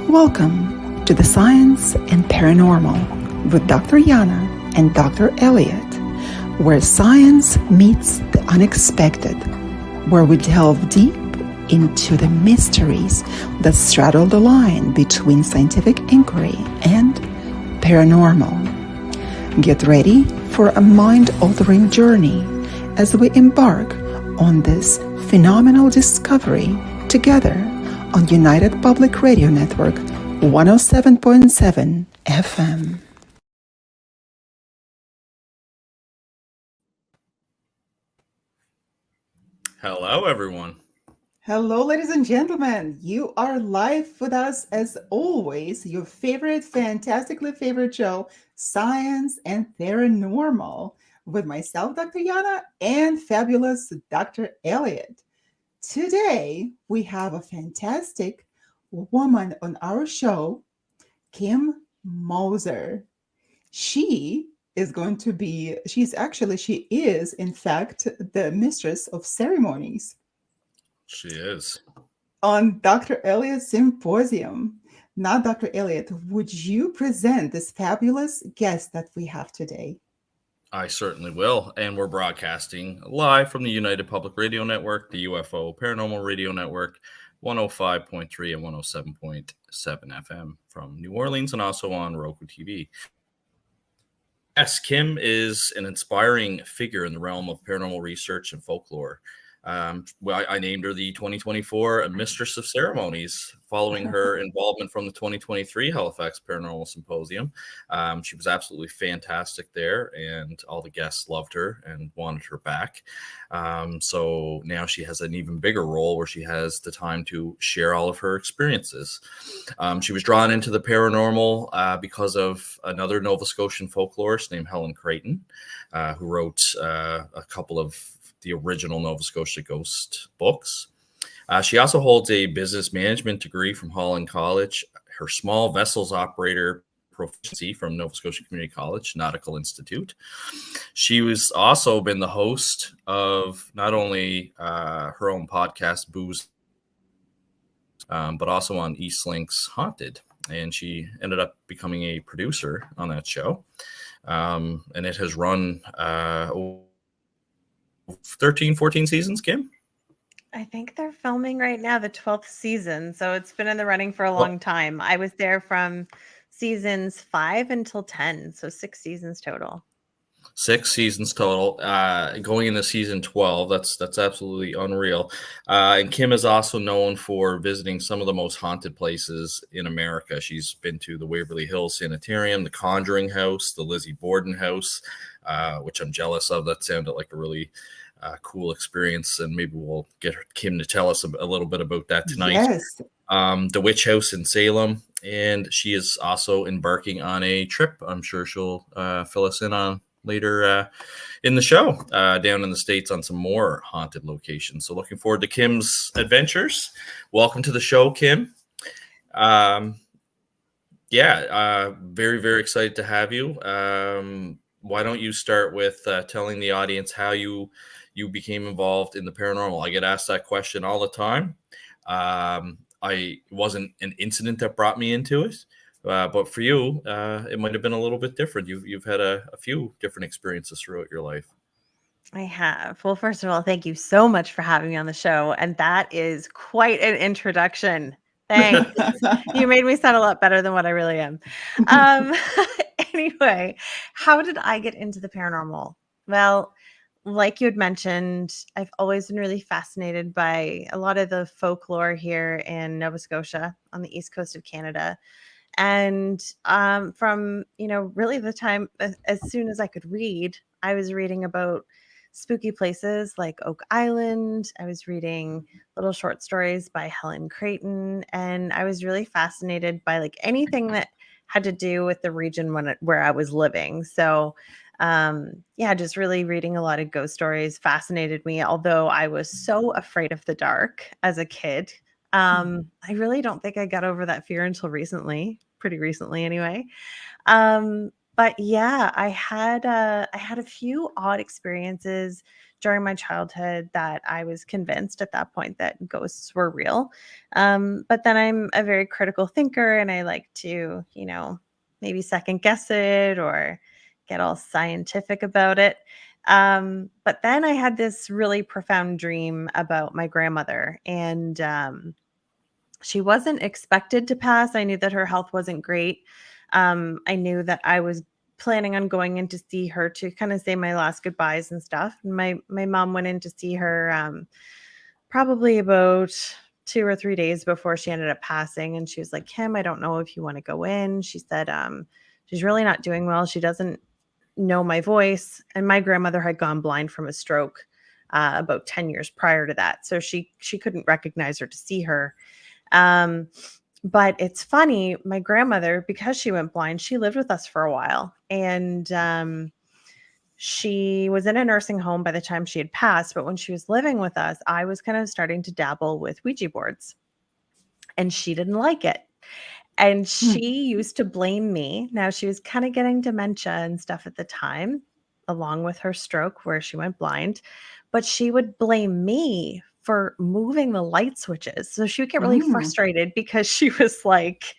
Welcome to the Science and Paranormal with Dr. Yana and Dr. Elliot, where science meets the unexpected, where we delve deep into the mysteries that straddle the line between scientific inquiry and paranormal. Get ready for a mind-altering journey as we embark on this phenomenal discovery together on United Public Radio Network 107.7 FM. Hello, everyone. Hello, ladies and gentlemen. You are live with us as always, your favorite, fantastically favorite show, Science and Paranormal, with myself, Dr. Yana, and fabulous Dr. Elliot. Today, we have a fantastic woman on our show, Kim Moser. She is, in fact, the mistress of ceremonies. She is. On Dr. Elliot's symposium. Now, Dr. Elliot, would you present this fabulous guest that we have today? I certainly will. And we're broadcasting live from the United Public Radio Network, the UFO Paranormal Radio Network, 105.3 and 107.7 FM from New Orleans and also on Roku TV. Yes, Kim is an inspiring figure in the realm of paranormal research and folklore. I named her the 2024 Mistress of Ceremonies following her involvement from the 2023 Halifax Paranormal Symposium. She was absolutely fantastic there, and all the guests loved her and wanted her back. So now she has an even bigger role where she has the time to share all of her experiences. She was drawn into the paranormal because of another Nova Scotian folklorist named Helen Creighton, who wrote a couple of the original Nova Scotia ghost books. She also holds a business management degree from Holland College, her small vessels operator proficiency from Nova Scotia Community College, Nautical Institute. She was also been the host of not only her own podcast, Booze, but also on Eastlink's Haunted. And she ended up becoming a producer on that show. And it has run 13, 14 seasons, Kim? I think they're filming right now the 12th season. So it's been in the running for a long time. I was there from seasons 5 until 10. So 6 seasons total. 6 seasons total. Going into season 12, that's absolutely unreal. And Kim is also known for visiting some of the most haunted places in America. She's been to the Waverly Hills Sanitorium, the Conjuring House, the Lizzy Borden House, which I'm jealous of. That sounded like a really cool experience, and maybe we'll get Kim to tell us a little bit about that tonight. Yes. The Witch House in Salem, and she is also embarking on a trip. I'm sure she'll fill us in on later in the show down in the States on some more haunted locations. So looking forward to Kim's adventures. Welcome to the show, Kim. Very, very excited to have you. Why don't you start with telling the audience how you became involved in the paranormal? I get asked that question all the time. It wasn't an incident that brought me into it. But for you, it might have been a little bit different. You've had a few different experiences throughout your life. I have. Well, first of all, thank you so much for having me on the show. And that is quite an introduction. Thanks. You made me sound a lot better than what I really am. Anyway, how did I get into the paranormal? Well, like you had mentioned, I've always been really fascinated by a lot of the folklore here in Nova Scotia on the east coast of Canada. And from, really the time as soon as I could read, I was reading about spooky places like Oak Island. I was reading little short stories by Helen Creighton, and I was really fascinated by like anything that had to do with the region where I was living. So just really reading a lot of ghost stories fascinated me, although I was so afraid of the dark as a kid. I really don't think I got over that fear until pretty recently anyway. But yeah, I had a few odd experiences during my childhood that I was convinced at that point that ghosts were real. But then I'm a very critical thinker, and I like to, maybe second guess it or get all scientific about it. But then I had this really profound dream about my grandmother, and she wasn't expected to pass. I knew that her health wasn't great. I knew that I was planning on going in to see her to kind of say my last goodbyes and stuff. My mom went in to see her probably about 2 or 3 days before she ended up passing, and she was like, "Kim, I don't know if you want to go in." She said, "She's really not doing well. She doesn't know my voice." And my grandmother had gone blind from a stroke about 10 years prior to that, so she couldn't recognize her to see her. But it's funny, my grandmother, because she went blind, she lived with us for a while, and she was in a nursing home by the time she had passed. But when she was living with us, I was kind of starting to dabble with Ouija boards, and she didn't like it. And she used to blame me. Now, she was kind of getting dementia and stuff at the time, along with her stroke where she went blind, but she would blame me for moving the light switches. So she would get really frustrated because she was like,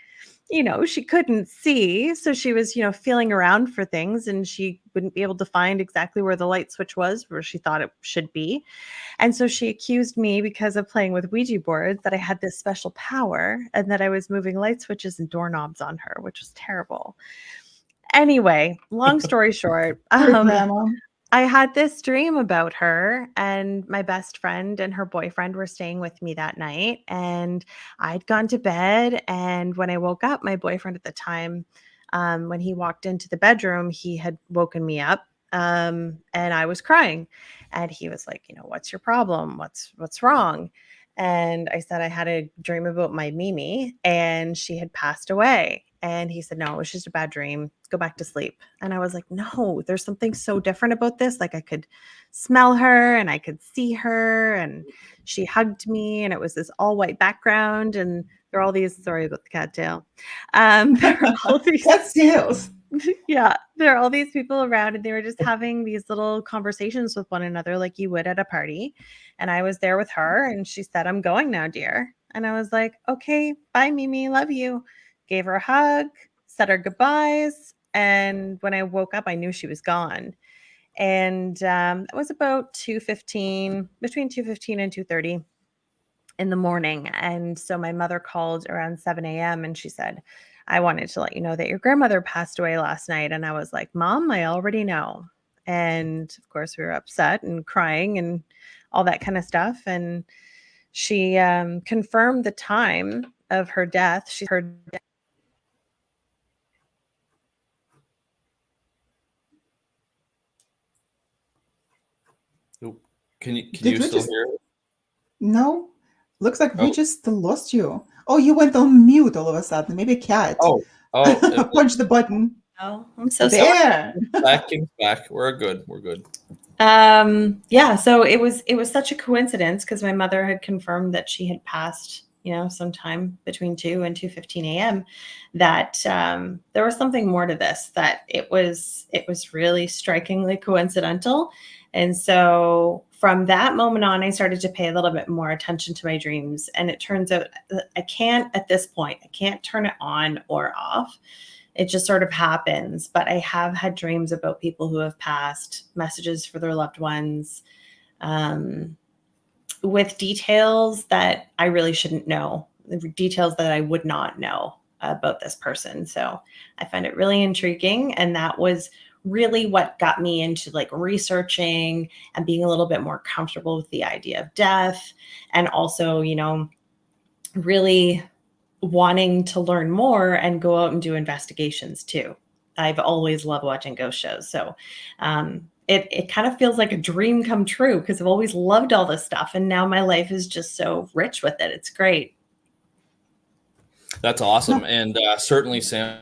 she couldn't see. So she was, feeling around for things, and she wouldn't be able to find exactly where the light switch was, where she thought it should be. And so she accused me, because of playing with Ouija boards, that I had this special power and that I was moving light switches and doorknobs on her, which was terrible. Anyway, long story short, I had this dream about her, and my best friend and her boyfriend were staying with me that night, and I'd gone to bed. And when I woke up, my boyfriend at the time, when he walked into the bedroom, he had woken me up, and I was crying, and he was like, "What's your problem? What's wrong?" And I said I had a dream about my Mimi, and she had passed away. And he said, "No, it was just a bad dream. Go back to sleep." And I was like, "No, there's something so different about this. Like, I could smell her and I could see her, and she hugged me, and it was this all white background. And there are all these, sorry about the cattail. There are all these, That's tails. yeah, there are all these people around, and they were just having these little conversations with one another like you would at a party. And I was there with her, and she said, "I'm going now, dear." And I was like, "Okay, bye, Mimi. Love you." Gave her a hug, said our goodbyes. And when I woke up, I knew she was gone. And it was about 2:15, between 2:15 and 2:30 in the morning. And so my mother called around 7 a.m. and she said, "I wanted to let you know that your grandmother passed away last night." And I was like, "Mom, I already know." And of course, we were upset and crying and all that kind of stuff. And she confirmed the time of her death. She heard. Can you Did we still just- hear it? No, looks like we Oh. just lost you. Oh, you went on mute all of a sudden. Maybe a cat. Oh, Punch the button. Oh, I'm so sorry. There. back. We're good. Yeah, so it was such a coincidence, because my mother had confirmed that she had passed, sometime between 2 and 2:15 a.m., that there was something more to this, that it was really strikingly coincidental. And so from that moment on, I started to pay a little bit more attention to my dreams. And it turns out I can't turn it on or off. It just sort of happens. But I have had dreams about people who have passed, messages for their loved ones, with details that I really shouldn't know, details that I would not know about this person. So I find it really intriguing. And that was really what got me into like researching and being a little bit more comfortable with the idea of death. And also, really wanting to learn more and go out and do investigations too. I've always loved watching ghost shows. So it kind of feels like a dream come true, because I've always loved all this stuff. And now my life is just so rich with it. It's great. That's awesome. And certainly, Sam,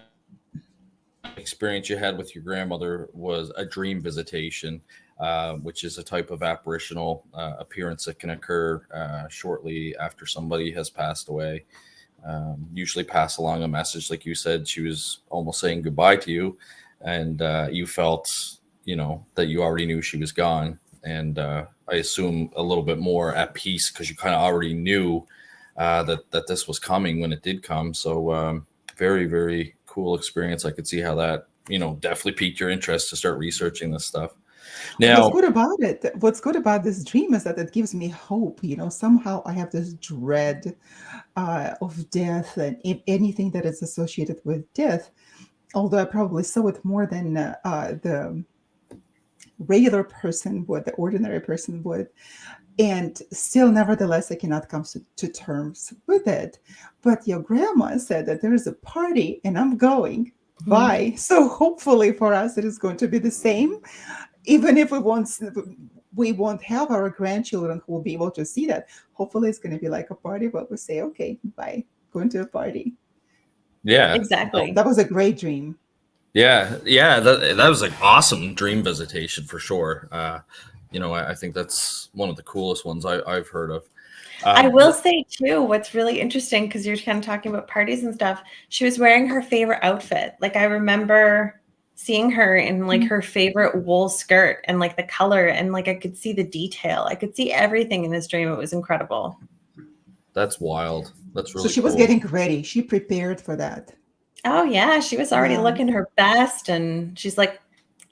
experience you had with your grandmother was a dream visitation, which is a type of apparitional appearance that can occur shortly after somebody has passed away. Usually pass along a message. Like you said, she was almost saying goodbye to you, and you felt, that you already knew she was gone. and I assume a little bit more at peace because you kind of already knew that this was coming when it did come. So very, very cool experience. I could see how that, definitely piqued your interest to start researching this stuff. Now, what's good about this dream is that it gives me hope. Somehow I have this dread of death and anything that is associated with death, although I probably saw it more than the regular person would, the ordinary person would. And still, nevertheless, I cannot come to terms with it. But your grandma said that there is a party and I'm going. Bye. So hopefully for us, it is going to be the same. Even if we won't have our grandchildren who will be able to see that. Hopefully it's going to be like a party, but we say, okay, bye, going to a party. Yeah, exactly. That was a great dream. Yeah, that was an awesome dream visitation for sure. I think that's one of the coolest ones I've heard of. I will say too, what's really interesting, because you're kind of talking about parties and stuff, she was wearing her favorite outfit. Like I remember seeing her in like her favorite wool skirt and like the color, and like I could see the detail. I could see everything in this dream. It was incredible. That's wild. That's really So she cool. was getting ready. She prepared for that. Oh yeah, she was already looking her best, and she's like,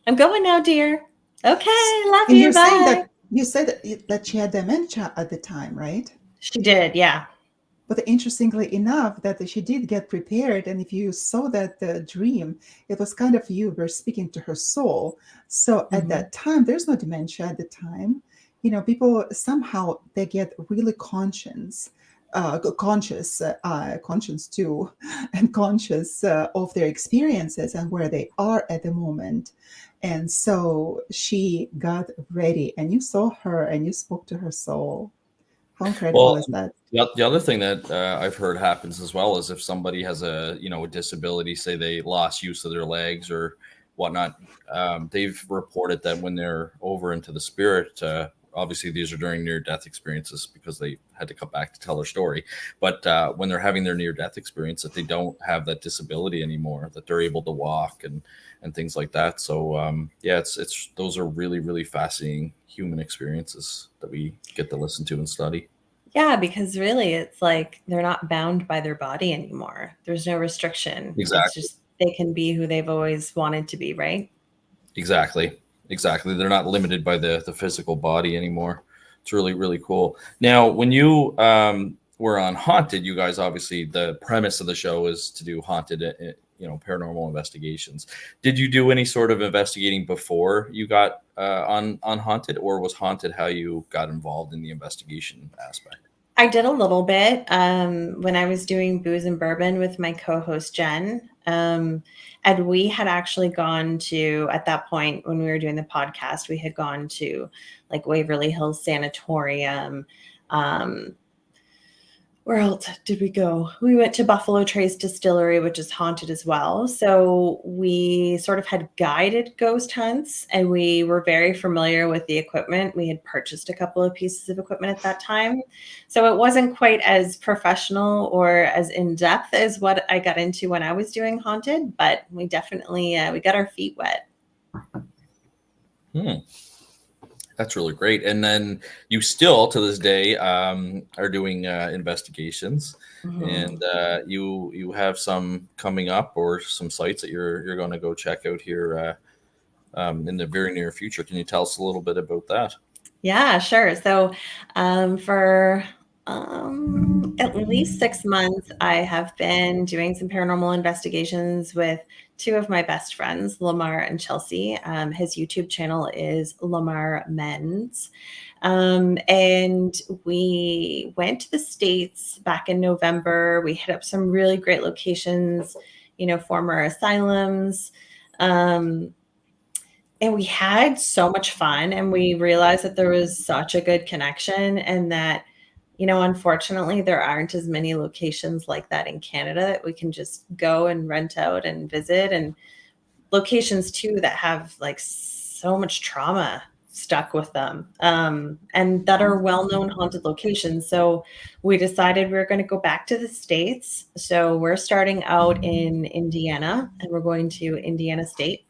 "I'm going now, dear. Okay, love you. Bye." You said that she had dementia at the time, right? She did, yeah. But interestingly enough, that she did get prepared, and if you saw that dream, it was kind of you were speaking to her soul. So at that time, there's no dementia at the time. People somehow they get really conscious too, and conscious of their experiences and where they are at the moment. And so she got ready, and you saw her, and you spoke to her soul. How incredible is that? The other thing that I've heard happens as well is if somebody has a disability, say they lost use of their legs or whatnot, they've reported that when they're over into the spirit, obviously these are during near-death experiences because they had to come back to tell their story. But when they're having their near-death experience, that they don't have that disability anymore, that they're able to walk and things like that. So it's those are really, really fascinating human experiences that we get to listen to and study. Yeah, because really it's like they're not bound by their body anymore. There's no restriction. Exactly. It's just they can be who they've always wanted to be, right? Exactly. They're not limited by the physical body anymore. It's really, really cool. Now, when you were on Haunted, you guys, obviously the premise of the show is to do haunted, paranormal investigations. Did you do any sort of investigating before you got on Haunted, or was Haunted how you got involved in the investigation aspect? I did a little bit when I was doing Booze and Bourbon with my co-host Jen. And we had actually gone to, at that point when we were doing the podcast, we had gone to like Waverly Hills Sanatorium. Where else did we go? We went to Buffalo Trace Distillery, which is haunted as well. So we sort of had guided ghost hunts, and we were very familiar with the equipment. We had purchased a couple of pieces of equipment at that time. So it wasn't quite as professional or as in-depth as what I got into when I was doing haunted, but we definitely, we got our feet wet. That's really great. And then you still, to this day, are doing investigations, and you have some coming up, or some sites that you're going to go check out here in the very near future. Can you tell us a little bit about that? Yeah, sure. So for at least 6 months, I have been doing some paranormal investigations with two of my best friends, Lomar and Chelsea. His YouTube channel is Lomar Mendz. And we went to the States back in November. We hit up some really great locations, former asylums. And we had so much fun, and we realized that there was such a good connection, and that, unfortunately, there aren't as many locations like that in Canada that we can just go and rent out and visit, and locations too that have like so much trauma stuck with them, and that are well-known haunted locations. So we decided we were going to go back to the States. So we're starting out in Indiana, and we're going to Indiana State.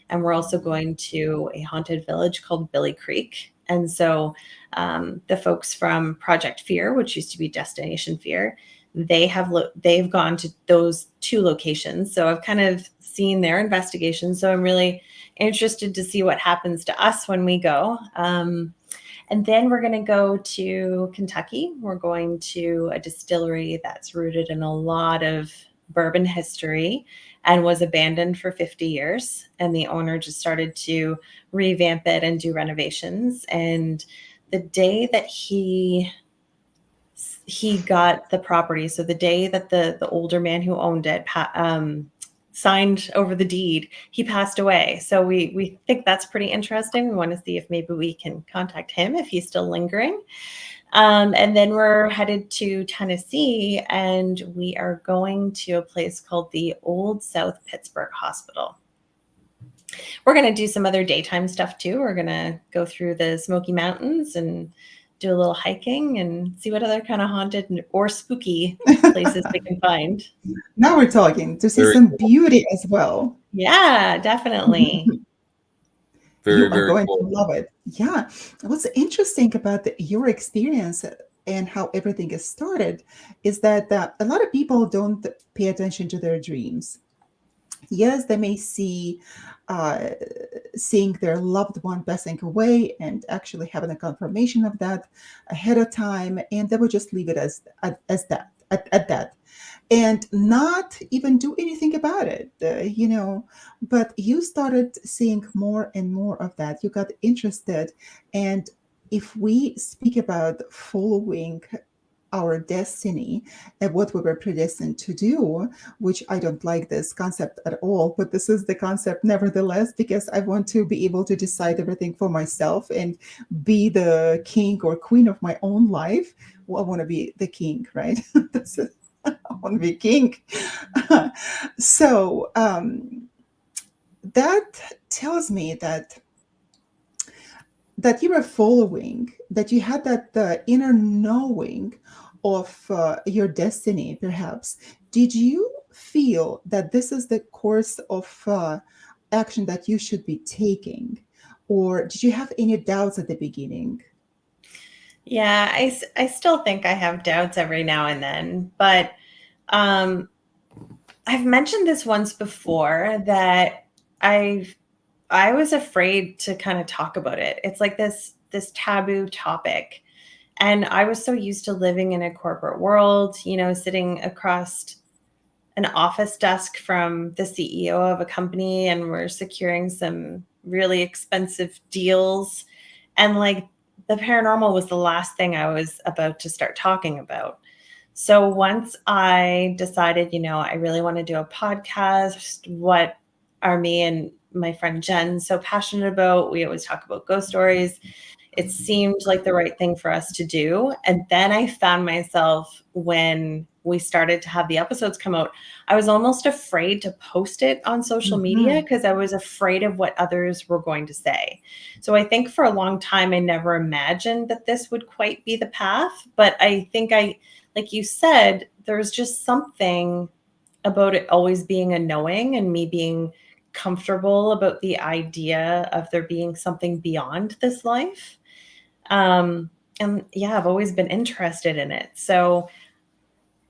And we're also going to a haunted village called Billy Creek. And so the folks from Project Fear, which used to be Destination Fear, they've gone to those 2 locations. So I've kind of seen their investigations. So I'm really interested to see what happens to us when we go. And then we're going to go to Kentucky. We're going to a distillery that's rooted in a lot of bourbon history and was abandoned for 50 years. And the owner just started to revamp it and do renovations. And the day that he got the property, so the day that the older man who owned it signed over the deed, he passed away. So we think that's pretty interesting. We want to see if maybe we can contact him if he's still lingering. And then we're headed to Tennessee, and we are going to a place called the Old South Pittsburgh Hospital. We're going to do some other daytime stuff too. We're going to go through the Smoky Mountains and do a little hiking and see what other kind of haunted or spooky places we can find. Now we're talking to see some beauty as well. Yeah, definitely. You are going to love it. Yeah. What's interesting about your experience and how everything is started is that a lot of people don't pay attention to their dreams. Yes, they may see seeing their loved one passing away and actually having a confirmation of that ahead of time, and they will just leave it as that at that, and not even do anything about it, But you started seeing more and more of that. You got interested, and if we speak about following our destiny and what we were predestined to do, which I don't like this concept at all, but this is the concept nevertheless, because I want to be able to decide everything for myself and be the king or queen of my own life. Well, I want to be the king, right? That's it. I want to be king. So that tells me that you were following, that you had that inner knowing of your destiny, perhaps. Did you feel that this is the course of action that you should be taking? Or did you have any doubts at the beginning? Yeah, I still think I have doubts every now and then, but I've mentioned this once before that I was afraid to kind of talk about it. It's like this taboo topic. And I was so used to living in a corporate world, sitting across an office desk from the CEO of a company, and we're securing some really expensive deals. And like the paranormal was the last thing I was about to start talking about. So once I decided, I really want to do a podcast, what are me and my friend Jen so passionate about? We always talk about ghost stories. It seemed like the right thing for us to do. And then I found myself, when we started to have the episodes come out, I was almost afraid to post it on social media because I was afraid of what others were going to say. So I think for a long time, I never imagined that this would quite be the path. But I think like you said, there's just something about it always being a knowing and me being comfortable about the idea of there being something beyond this life. And yeah, I've always been interested in it. So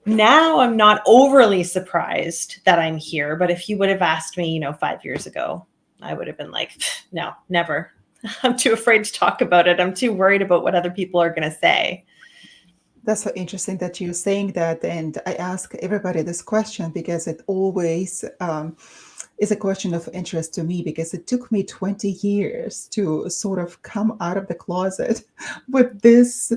now I'm not overly surprised that I'm here. But if you would have asked me, 5 years ago, I would have been like, no, never. I'm too afraid to talk about it. I'm too worried about what other people are going to say. That's so interesting that you're saying that. And I ask everybody this question because it always is a question of interest to me, because it took me 20 years to sort of come out of the closet with this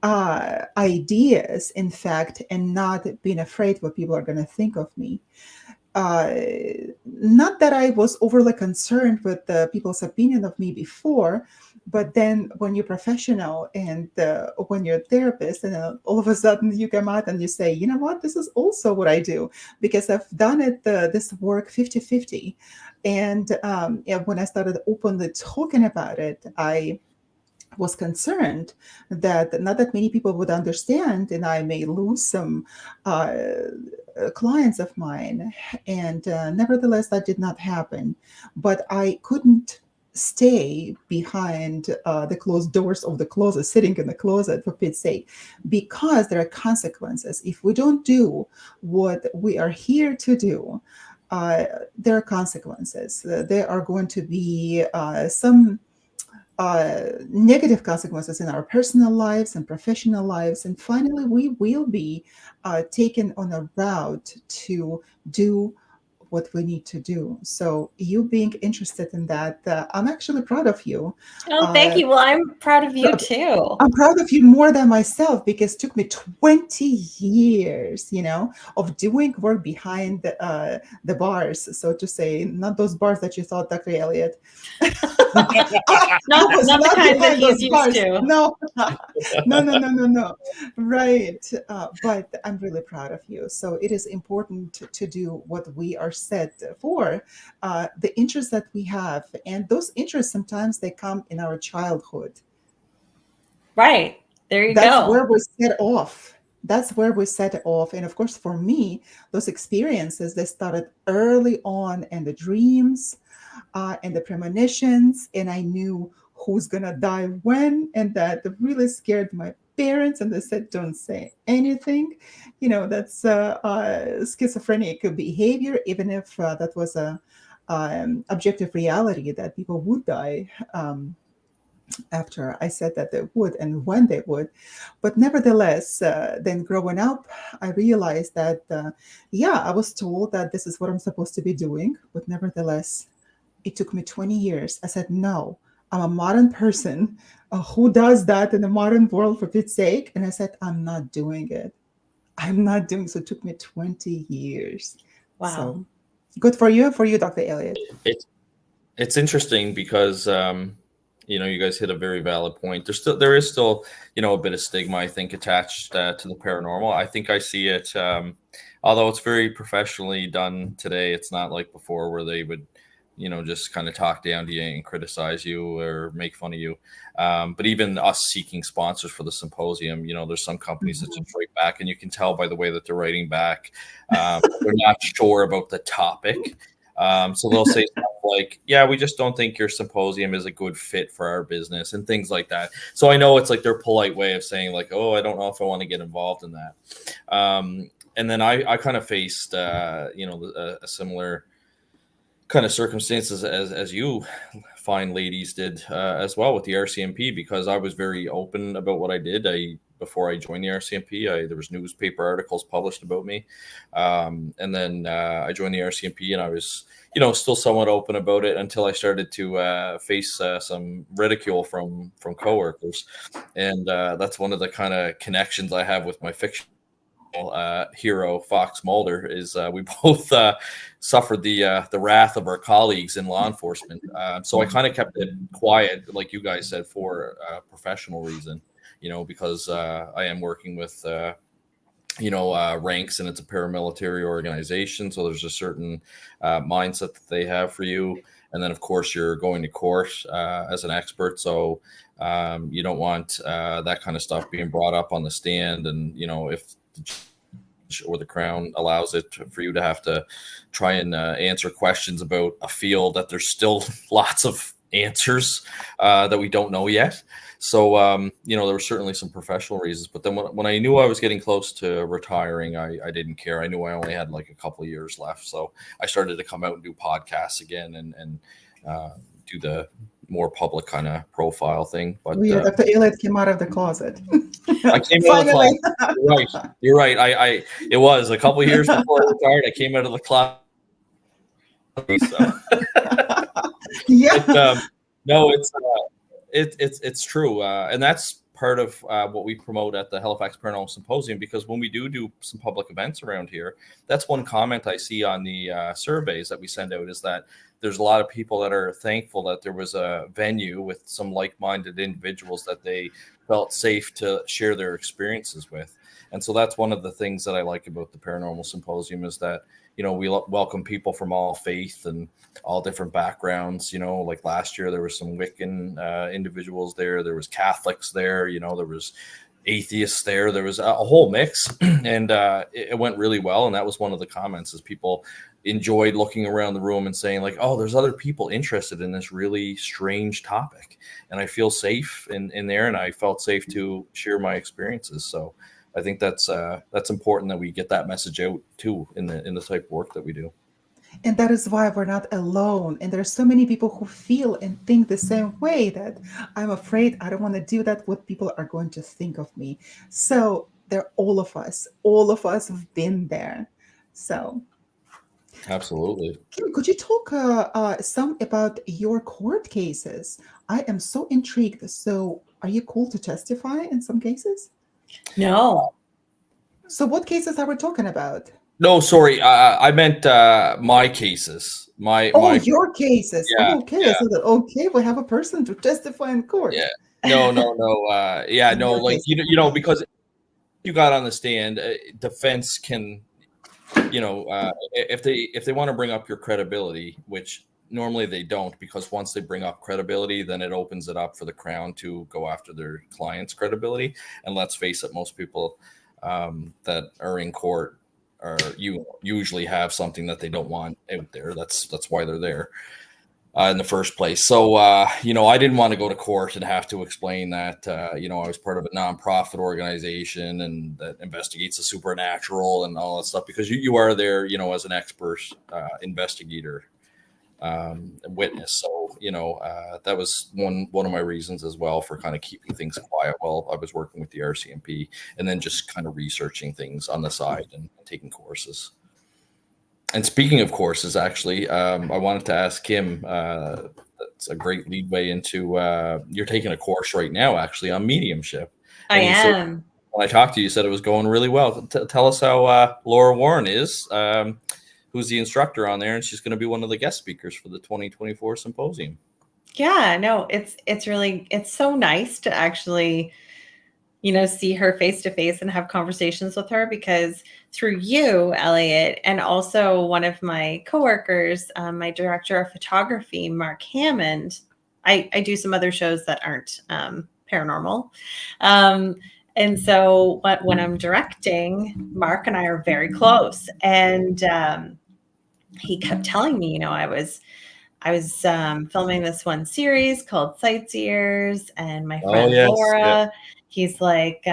ideas, in fact, and not being afraid what people are going to think of me. Not that I was overly concerned with people's opinion of me before, but then when you're professional and when you're a therapist, and all of a sudden you come out and you say, you know what, this is also what I do, because I've done it, this work 50-50. And when I started openly talking about it, I was concerned that not that many people would understand, and I may lose some clients of mine. And nevertheless, that did not happen. But I couldn't stay behind the closed doors of the closet, sitting in the closet, for Pete's sake, because there are consequences. If we don't do what we are here to do, there are consequences. There are going to be some negative consequences in our personal lives and professional lives. And finally, we will be taken on a route to do what we need to do. So you being interested in that, I'm actually proud of you. Oh, thank you. Well, I'm proud of you too. I'm proud of you more than myself, because it took me 20 years, of doing work behind the bars, so to say, not those bars that you thought, Dr. Elliott. not the kind that he's used to. No, no. Right. But I'm really proud of you. So it is important to do what we are set for, the interests that we have. And those interests, sometimes they come in our childhood. Right. There you go. That's where we set off. That's where we set off. And of course, for me, those experiences, they started early on, and the dreams and the premonitions. And I knew who's going to die when. And that really scared my parents. And they said, don't say anything. That's schizophrenic behavior, even if that was a objective reality that people would die. After I said that they would and when they would. But nevertheless, then growing up, I realized that, I was told that this is what I'm supposed to be doing. But nevertheless, it took me 20 years. I said, no, I'm a modern person who does that in the modern world, for Pete's sake. And I said, I'm not doing it. I'm not doing it. So it took me 20 years. Wow. So good for you, Dr. Elliott. It's interesting because, you guys hit a very valid point. There is still, a bit of stigma, I think, attached to the paranormal. I think I see it, although it's very professionally done today. It's not like before where they would, just kind of talk down to you and criticize you or make fun of you. But even us seeking sponsors for the symposium, there's some companies that just write back, and you can tell by the way that they're writing back. They're not sure about the topic. So they'll say stuff like, yeah, we just don't think your symposium is a good fit for our business and things like that. So I know it's like their polite way of saying like, oh, I don't know if I want to get involved in that. And then I kind of faced, a similar kind of circumstances as you fine ladies did as well with the RCMP, because I was very open about what I did. Before I joined the RCMP, there was newspaper articles published about me. And then I joined the RCMP, and I was, still somewhat open about it until I started to face some ridicule from coworkers. And that's one of the kind of connections I have with my fictional hero, Fox Mulder, is we both suffered the wrath of our colleagues in law enforcement. So I kind of kept it quiet, like you guys said, for a professional reason. Because I am working with, ranks, and it's a paramilitary organization. So there's a certain mindset that they have for you. And then, of course, you're going to court as an expert. So you don't want that kind of stuff being brought up on the stand. And, if the judge or the Crown allows it for you to have to try and answer questions about a field that there's still lots of answers that we don't know yet. So, there were certainly some professional reasons. But then when I knew I was getting close to retiring, I didn't care. I knew I only had like a couple of years left. So I started to come out and do podcasts again and do the more public kind of profile thing. But Dr. Elliott came out of the closet. I came out of the closet. You're right. It was a couple of years before I retired. I came out of the closet. So. Yeah. It's true, and that's part of what we promote at the Halifax Paranormal Symposium, because when we do some public events around here, that's one comment I see on the surveys that we send out, is that there's a lot of people that are thankful that there was a venue with some like-minded individuals that they felt safe to share their experiences with. And so that's one of the things that I like about the Paranormal Symposium, is that, we welcome people from all faith and all different backgrounds. Like last year, there was some Wiccan individuals there. There was Catholics there. There was atheists there. There was a whole mix, and it went really well. And that was one of the comments, is people enjoyed looking around the room and saying like, oh, there's other people interested in this really strange topic, and I feel safe in there, and I felt safe to share my experiences. So I think that's important that we get that message out too in the type of work that we do. And that is why we're not alone. And there's so many people who feel and think the same way, that I'm afraid I don't want to do that. What people are going to think of me. So they're all of us have been there. So Absolutely. Kim, could you talk some about your court cases? I am so intrigued. So are you called to testify in some cases? No. So what cases are we talking about? No, sorry. I meant my cases. My your cases. Yeah, Okay. yeah. So that, okay, we have a person to testify in court. Yeah. No. Yeah, no. Your Like case. because you got on the stand, defense can, if they want to bring up your credibility, which normally they don't, because once they bring up credibility, then it opens it up for the Crown to go after their client's credibility. And let's face it, most people that are in court you usually have something that they don't want out there. That's why they're there in the first place. So I didn't want to go to court and have to explain that I was part of a nonprofit organization and that investigates the supernatural and all that stuff, because you are there as an expert investigator witness. So that was one of my reasons as well for kind of keeping things quiet while I was working with the RCMP, and then just kind of researching things on the side and taking courses. And speaking of courses, actually, I wanted to ask Kim, that's a great leadway into you're taking a course right now actually on mediumship. I am. When I talked to you, you said it was going really well. Tell us how Laura Warren is, who's the instructor on there, and she's going to be one of the guest speakers for the 2024 symposium. Yeah, no, it's so nice to actually, see her face to face and have conversations with her, because through you, Elliot, and also one of my coworkers, my director of photography, Mark Hammond, I do some other shows that aren't paranormal. And so when I'm directing, Mark and I are very close. And he kept telling me, I was filming this one series called Sightseers, and my friend Laura, he's like,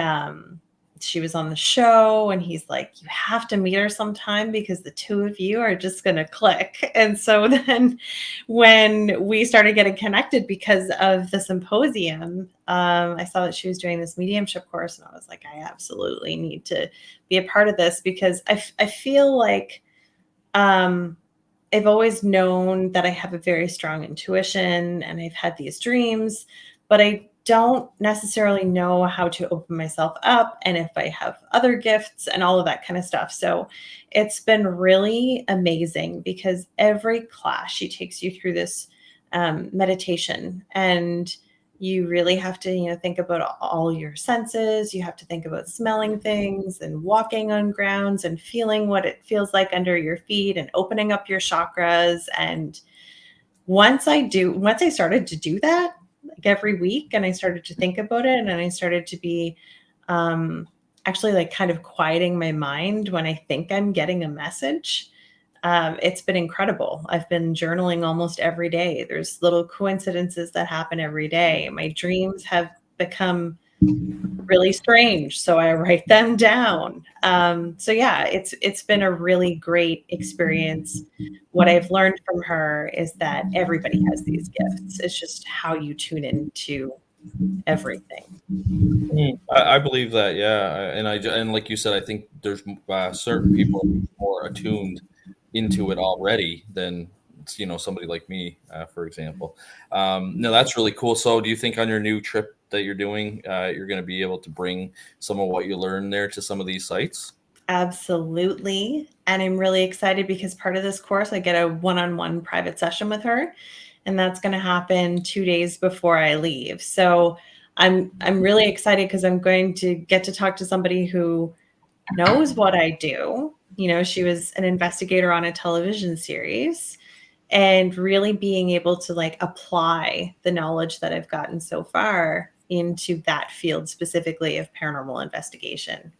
she was on the show, and he's like, you have to meet her sometime because the two of you are just going to click. And so then when we started getting connected because of the symposium, I saw that she was doing this mediumship course, and I was like, I absolutely need to be a part of this, because I feel like I've always known that I have a very strong intuition, and I've had these dreams, but I don't necessarily know how to open myself up, and if I have other gifts and all of that kind of stuff. So it's been really amazing, because every class she takes you through this meditation, and you really have to, think about all your senses. You have to think about smelling things and walking on grounds and feeling what it feels like under your feet and opening up your chakras. And once I started to do that, like every week, and I started to think about it, and I started to be actually like kind of quieting my mind when I think I'm getting a message. It's been incredible. I've been journaling almost every day. There's little coincidences that happen every day. My dreams have become really strange, so I write them down. So yeah, it's been a really great experience. What I've learned from her is that everybody has these gifts. It's just how you tune into everything. I believe that, yeah, and like you said, I think there's certain people more attuned into it already than somebody like me, for example. No, that's really cool. So do you think on your new trip that you're doing, you're going to be able to bring some of what you learned there to some of these sites? Absolutely. And I'm really excited because part of this course, I get a one-on-one private session with her, and that's going to happen 2 days before I leave. So I'm really excited because I'm going to get to talk to somebody who knows what I do. She was an investigator on a television series, and really being able to like apply the knowledge that I've gotten so far into that field specifically of paranormal investigation.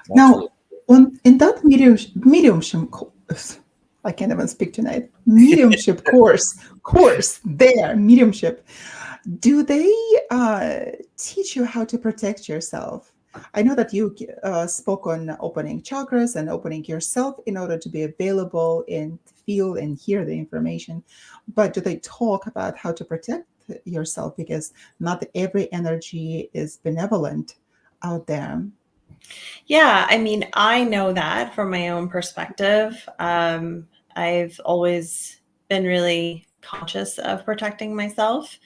Now, in that mediumship course, I can't even speak tonight. Mediumship course there, mediumship. Do they teach you how to protect yourself? I know that you spoke on opening chakras and opening yourself in order to be available and feel and hear the information. But do they talk about how to protect yourself? Because not every energy is benevolent out there. Yeah, I mean, I know that from my own perspective. I've always been really conscious of protecting myself.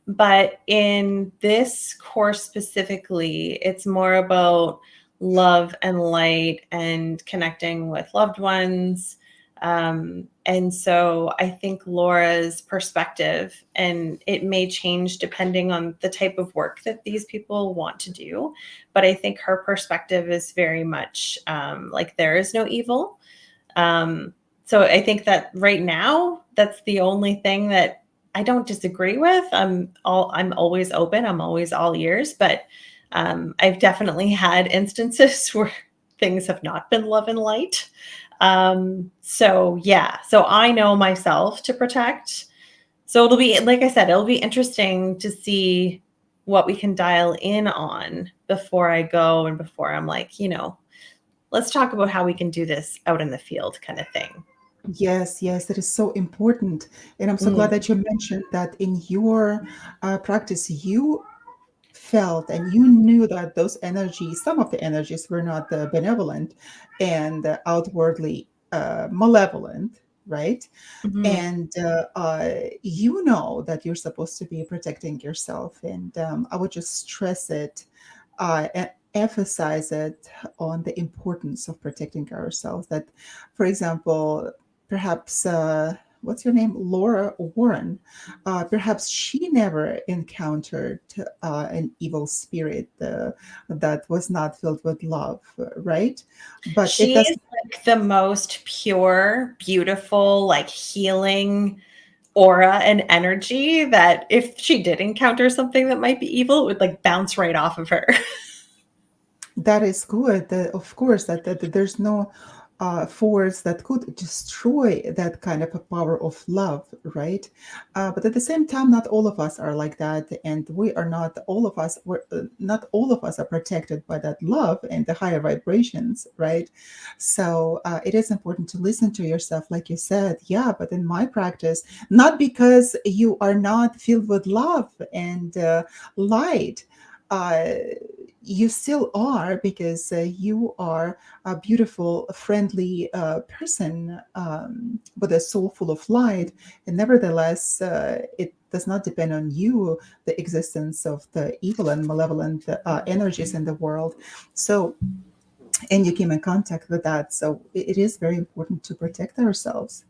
But in this course specifically, it's more about love and light and connecting with loved ones. And so I think Laura's perspective, and it may change depending on the type of work that these people want to do, but I think her perspective is very much like there is no evil. So I think that right now, that's the only thing that I don't disagree with. I'm always open. I'm always all ears, but I've definitely had instances where things have not been love and light. So I know myself to protect. So it'll be, like I said, it'll be interesting to see what we can dial in on before I go and before I'm like, let's talk about how we can do this out in the field kind of thing. Yes, that is so important. And I'm so glad that you mentioned that in your practice, you felt and you knew that those energies, some of the energies were not benevolent and outwardly malevolent, right? Mm-hmm. And you know that you're supposed to be protecting yourself. And I would just stress it and emphasize it on the importance of protecting ourselves. That, for example, perhaps what's your name, Laura Warren, perhaps she never encountered an evil spirit that was not filled with love, right? But she is like the most pure, beautiful, like healing aura and energy that if she did encounter something that might be evil, it would like bounce right off of her. That is good. Of course, that there's no force that could destroy that kind of a power of love, right? But at the same time, not all of us are like that, and we are not all of us. Not all of us are protected by that love and the higher vibrations, right? So it is important to listen to yourself, like you said. Yeah, but in my practice, not because you are not filled with love and light. You still are, because you are a beautiful, friendly person with a soul full of light. And nevertheless, it does not depend on you, the existence of the evil and malevolent energies in the world. So, and you came in contact with that. So it is very important to protect ourselves.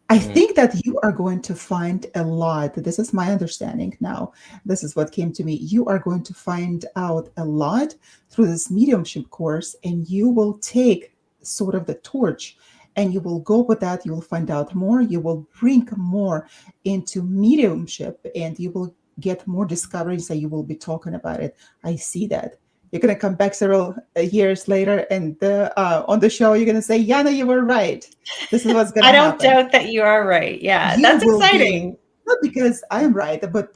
I think that you are going to find a lot. This is my understanding now. This is what came to me. You are going to find out a lot through this mediumship course, and you will take sort of the torch and you will go with that. You will find out more. You will bring more into mediumship and you will get more discoveries and you will be talking about it. I see that. You're going to come back several years later and on the show, you're going to say, Yana, you were right. This is what's going to happen. I don't doubt that you are right. Yeah, that's exciting. Not because I am right, but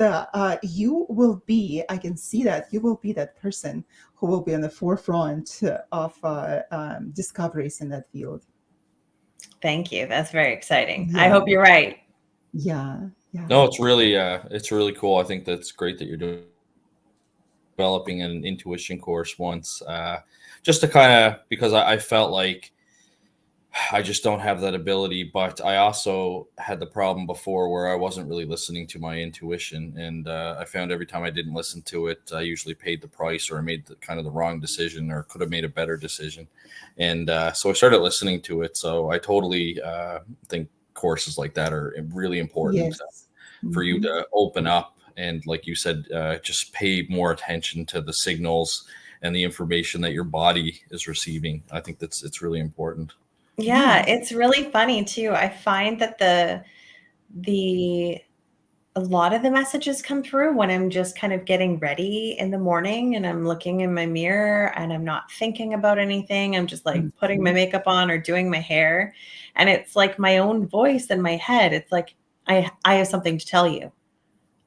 you will be, I can see that, you will be that person who will be on the forefront of discoveries in that field. Thank you. That's very exciting. Yeah. I hope you're right. Yeah. No, it's really cool. I think that's great that you're developing an intuition course once, just to kind of, because I felt like I just don't have that ability, but I also had the problem before where I wasn't really listening to my intuition, and I found every time I didn't listen to it, I usually paid the price, or I made the wrong decision, or could have made a better decision. And so I started listening to it. So I totally think courses like that are really important for you to open up. And like you said, just pay more attention to the signals and the information that your body is receiving. I think it's really important. Yeah, it's really funny too. I find that the a lot of the messages come through when I'm just kind of getting ready in the morning and I'm looking in my mirror and I'm not thinking about anything. I'm just like putting my makeup on or doing my hair. And it's like my own voice in my head. It's like, I have something to tell you.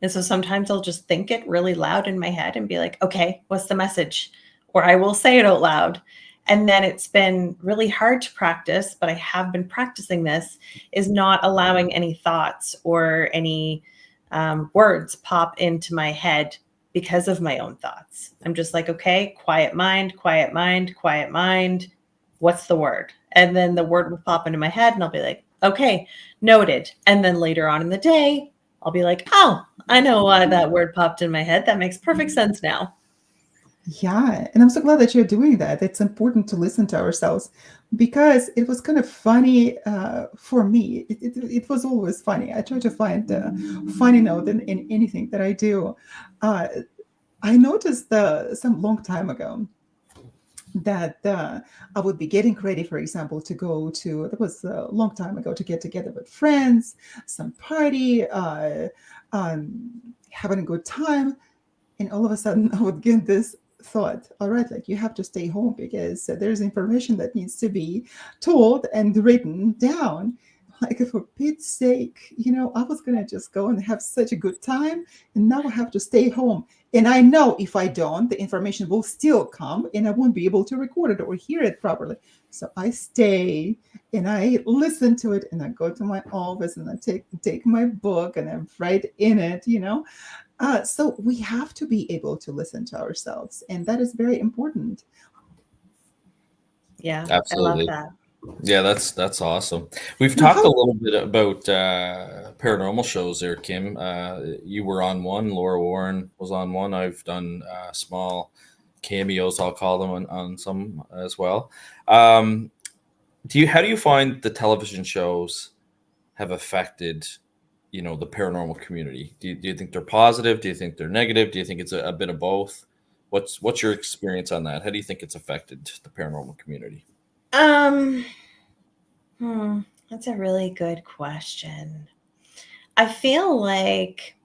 And so sometimes I'll just think it really loud in my head and be like, okay, what's the message? Or I will say it out loud. And then it's been really hard to practice, but I have been practicing this, is not allowing any thoughts or any words pop into my head because of my own thoughts. I'm just like, okay, quiet mind, quiet mind, quiet mind. What's the word? And then the word will pop into my head and I'll be like, okay, noted. And then later on in the day, I'll be like, oh, I know why that word popped in my head. That makes perfect sense now. Yeah, and I'm so glad that you're doing that. It's important to listen to ourselves because it was kind of funny for me. It was always funny. I try to find a funny note in anything that I do. I noticed some long time ago that I would be getting ready, for example, to go to, that was a long time ago, to get together with friends, some party, having a good time. And all of a sudden I would get this thought, all right, like you have to stay home because there's information that needs to be told and written down. Like, for Pete's sake, I was going to just go and have such a good time. And now I have to stay home. And I know if I don't, the information will still come and I won't be able to record it or hear it properly. So I stay and I listen to it and I go to my office and I take my book and I write in it, So we have to be able to listen to ourselves. And that is very important. Yeah, Absolutely. I love that. Yeah, that's awesome. We've Now, talked a little bit about paranormal shows there, Kim. You were on one. Laura Warren was on one. I've done small cameos, I'll call them, on some as well. How do you find the television shows have affected, the paranormal community? Do you think they're positive? Do you think they're negative? Do you think it's a bit of both? What's your experience on that? How do you think it's affected the paranormal community? That's a really good question. I feel like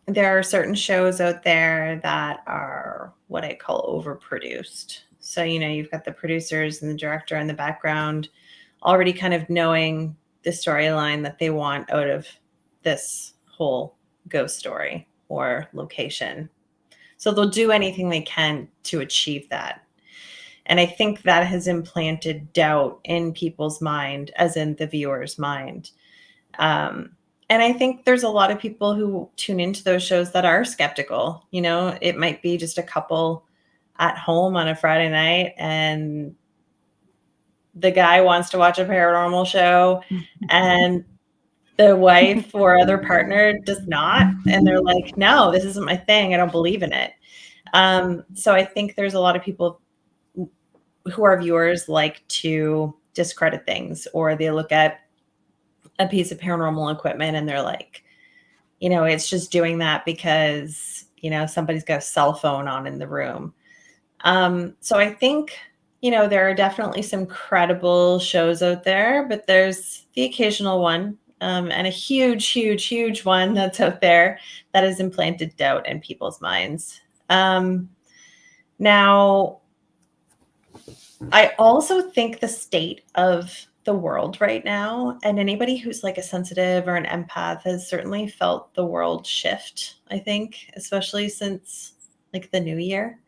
there are certain shows out there that are what I call overproduced. So, you've got the producers and the director in the background already kind of knowing the storyline that they want out of this whole ghost story or location. So they'll do anything they can to achieve that. And I think that has implanted doubt in people's mind, as in the viewer's mind. And I think there's a lot of people who tune into those shows that are skeptical. It might be just a couple at home on a Friday night and the guy wants to watch a paranormal show and the wife or other partner does not. And they're like, no, this isn't my thing. I don't believe in it. So I think there's a lot of people who are viewers like to discredit things, or they look at a piece of paranormal equipment and they're like, it's just doing that because, somebody's got a cell phone on in the room. So I think, there are definitely some credible shows out there, but there's the occasional one, and a huge, huge, huge one that's out there that has implanted doubt in people's minds. Now, I also think the state of the world right now, and anybody who's like a sensitive or an empath has certainly felt the world shift, I think, especially since like the new year.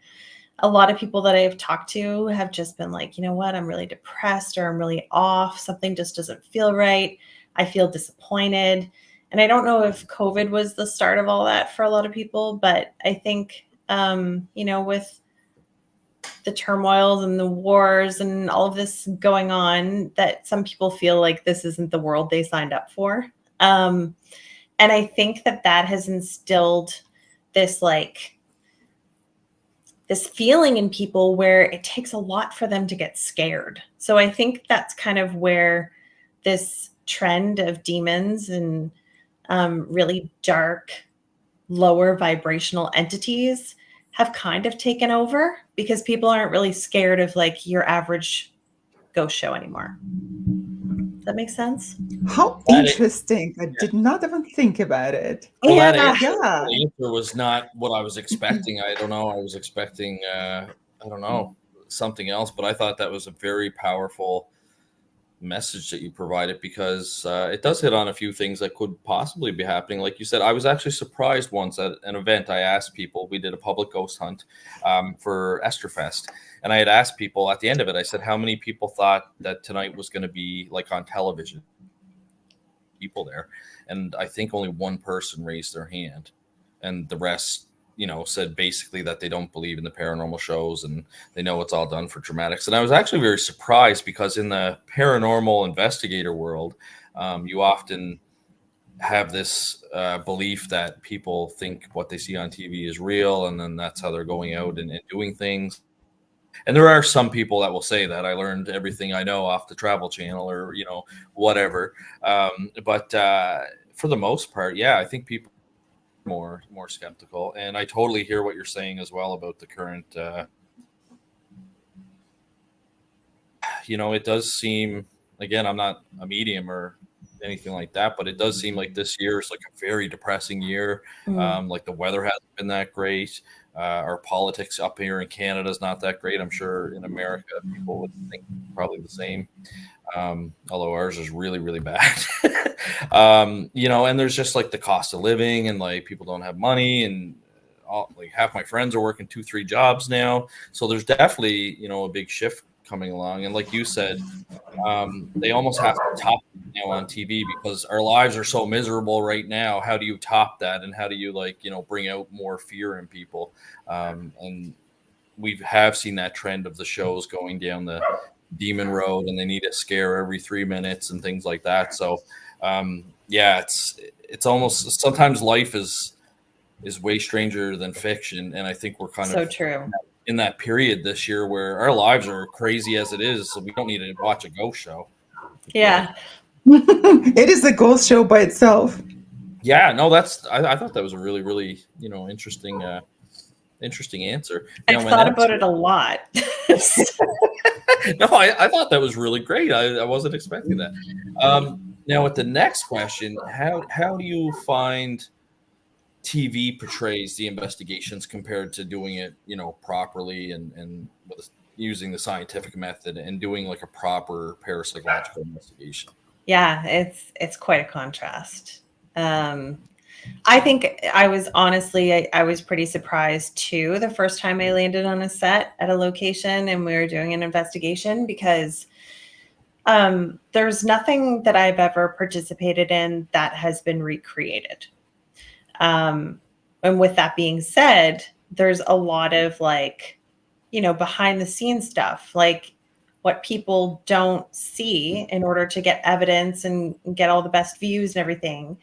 A lot of people that I've talked to have just been like, you know what, I'm really depressed or I'm really off. Something just doesn't feel right. I feel disappointed. And I don't know if COVID was the start of all that for a lot of people, but I think, with the turmoils and the wars and all of this going on, that some people feel like this isn't the world they signed up for. And I think that has instilled this feeling in people where it takes a lot for them to get scared. So I think that's kind of where this trend of demons and really dark, lower vibrational entities have kind of taken over, because people aren't really scared of like your average ghost show anymore. that make sense? How interesting. I did not even think about it. Well, Yeah. that answer was not what I was expecting. I don't know. I was expecting, something else, but I thought that was a very powerful message that you provided, because it does hit on a few things that could possibly be happening. Like you said, I was actually surprised once at an event. I asked people, we did a public ghost hunt for Esterfest, and I had asked people at the end of it, I said, how many people thought that tonight was going to be like on television? People there, and I think only one person raised their hand, and the rest said basically that they don't believe in the paranormal shows and they know it's all done for dramatics. And I was actually very surprised, because in the paranormal investigator world, you often have this belief that people think what they see on TV is real, and then that's how they're going out and doing things. And there are some people that will say that I learned everything I know off the Travel Channel or whatever. But for the most part, yeah, I think people more skeptical, and I totally hear what you're saying as well about the current it does seem, again, I'm not a medium or anything like that, but it does seem like this year is like a very depressing year. Like the weather hasn't been that great. Our politics up here in Canada is not that great. I'm sure in America people would think probably the same. Although ours is really, really bad. And there's just like the cost of living, and like people don't have money, and like half my friends are working 2-3 jobs now. So there's definitely, a big shift coming along. And like you said, they almost have to top it now on TV, because our lives are so miserable right now. How do you top that? And how do you bring out more fear in people? And we have seen that trend of the shows going down the demon road, and they need a scare every 3 minutes and things like that. So it's almost, sometimes life is way stranger than fiction, and I think we're kind of true in that period this year where our lives are crazy as it is, so we don't need to watch a ghost show. Yeah. It is a ghost show by itself. Yeah, no, I thought that was a really, really interesting answer. I've thought about it a lot. No, I thought that was really great. I wasn't expecting that. Now, with the next question, how do you find TV portrays the investigations compared to doing it, properly and with using the scientific method and doing like a proper parapsychological investigation? Yeah, it's quite a contrast. I think I was pretty surprised too the first time I landed on a set at a location and we were doing an investigation, because there's nothing that I've ever participated in that has been recreated. And with that being said, there's a lot of behind the scenes stuff, like what people don't see in order to get evidence and get all the best views and everything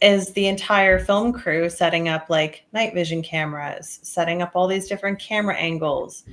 is the entire film crew setting up like night vision cameras, setting up all these different camera angles,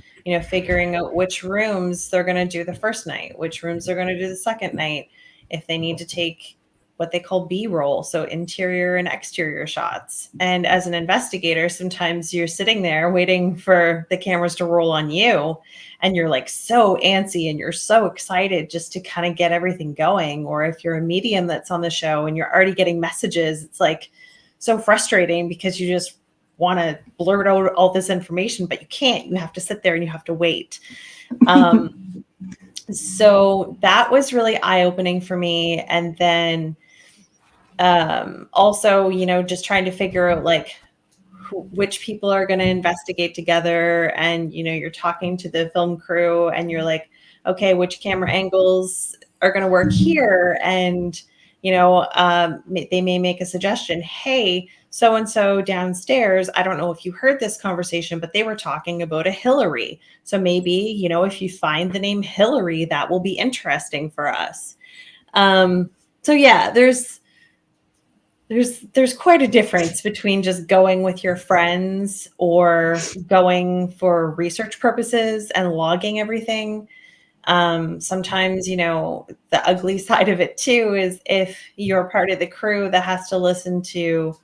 figuring out which rooms they're going to do the first night, which rooms they're going to do the second night, if they need to take what they call B-roll, so interior and exterior shots. And as an investigator, sometimes you're sitting there waiting for the cameras to roll on you, and you're like so antsy and you're so excited just to kind of get everything going. Or if you're a medium that's on the show and you're already getting messages, it's like so frustrating because you just want to blurt out all this information, but you can't. You have to sit there and you have to wait. So that was really eye-opening for me. And then also, just trying to figure out which people are going to investigate together. And, you're talking to the film crew and you're like, okay, which camera angles are going to work here? And, they may make a suggestion. Hey, so-and-so downstairs, I don't know if you heard this conversation, but they were talking about a Hillary. So maybe, if you find the name Hillary, that will be interesting for us. So yeah, there's quite a difference between just going with your friends or going for research purposes and logging everything. Sometimes, the ugly side of it too is if you're part of the crew that has to listen to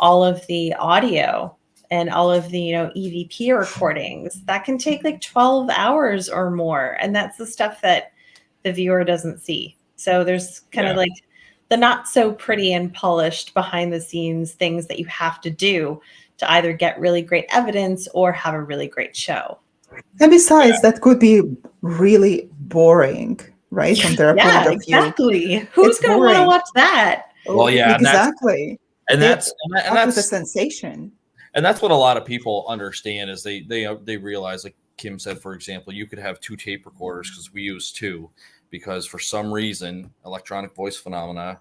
all of the audio and all of the, EVP recordings, that can take like 12 hours or more. And that's the stuff that the viewer doesn't see. So there's kind of like the not so pretty and polished behind the scenes things that you have to do to either get really great evidence or have a really great show. And besides, that could be really boring, right? From their point of view. Exactly. Who's going to want to watch that? Well, yeah, exactly. And that's a sensation. And that's what a lot of people understand is they realize, like Kim said, for example, you could have 2 tape recorders, because we use 2, because for some reason, electronic voice phenomena,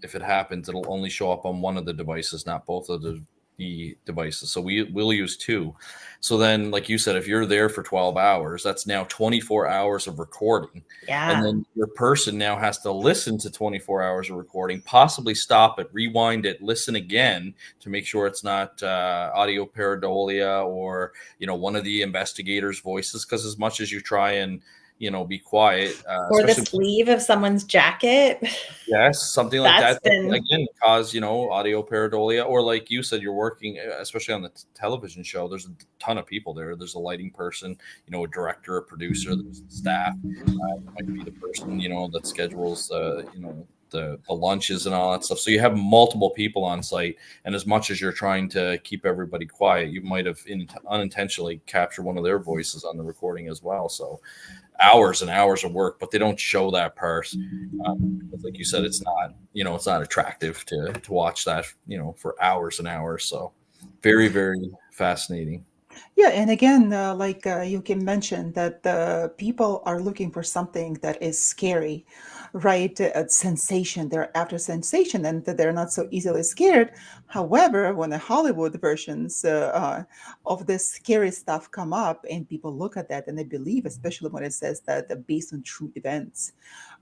if it happens, it'll only show up on one of the devices, not both of the devices. So we'll use 2. So then, like you said, if you're there for 12 hours, that's now 24 hours of recording. Yeah. And then your person now has to listen to 24 hours of recording, possibly stop it, rewind it, listen again to make sure it's not audio pareidolia or, one of the investigators' voices. Because as much as you try and, be quiet. Or the sleeve of someone's jacket. Yes, something like that. Again, cause, audio pareidolia. Or like you said, you're working, especially on the television show, there's a ton of people there. There's a lighting person, a director, a producer, there's staff. Might be the person, that schedules, the lunches and all that stuff. So you have multiple people on site. And as much as you're trying to keep everybody quiet, you might have unintentionally captured one of their voices on the recording as well. So hours and hours of work, but they don't show that part. Like you said, it's not, it's not attractive to watch that, for hours and hours. So very, very fascinating. Yeah. And again, like you can mention that people are looking for something that is scary, right? A sensation. They're after sensation, and that they're not so easily scared. However, when the Hollywood versions of this scary stuff come up, and people look at that and they believe, especially when it says that based on true events,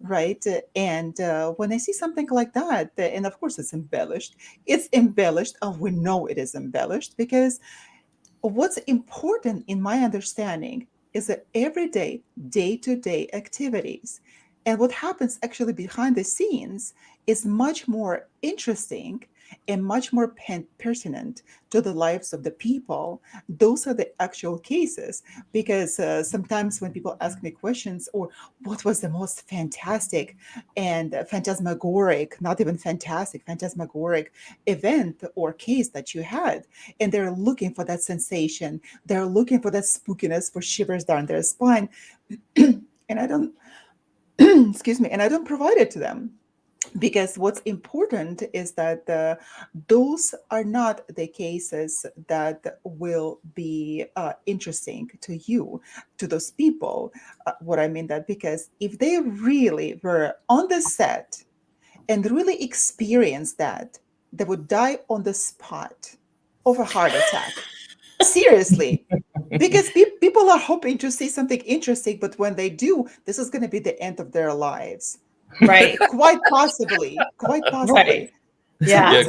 right? And when they see something like that, and of course it's embellished. It's embellished. We know it is embellished, because what's important in my understanding is that everyday, day-to-day activities and what happens actually behind the scenes is much more interesting and much more pertinent to the lives of the people. Those are the actual cases, because sometimes when people ask me questions, or what was the most fantastic and phantasmagoric, not even fantastic, phantasmagoric event or case that you had, and they're looking for that sensation, they're looking for that spookiness, for shivers down their spine, and I don't excuse me, and I don't provide it to them. Because what's important is that those are not the cases that will be interesting to you, to those people. What I mean that, because if they really were on the set and really experienced that, they would die on the spot of a heart attack. Seriously. Because people are hoping to see something interesting, but when they do, this is going to be the end of their lives. Right. Quite possibly. Right. Yeah.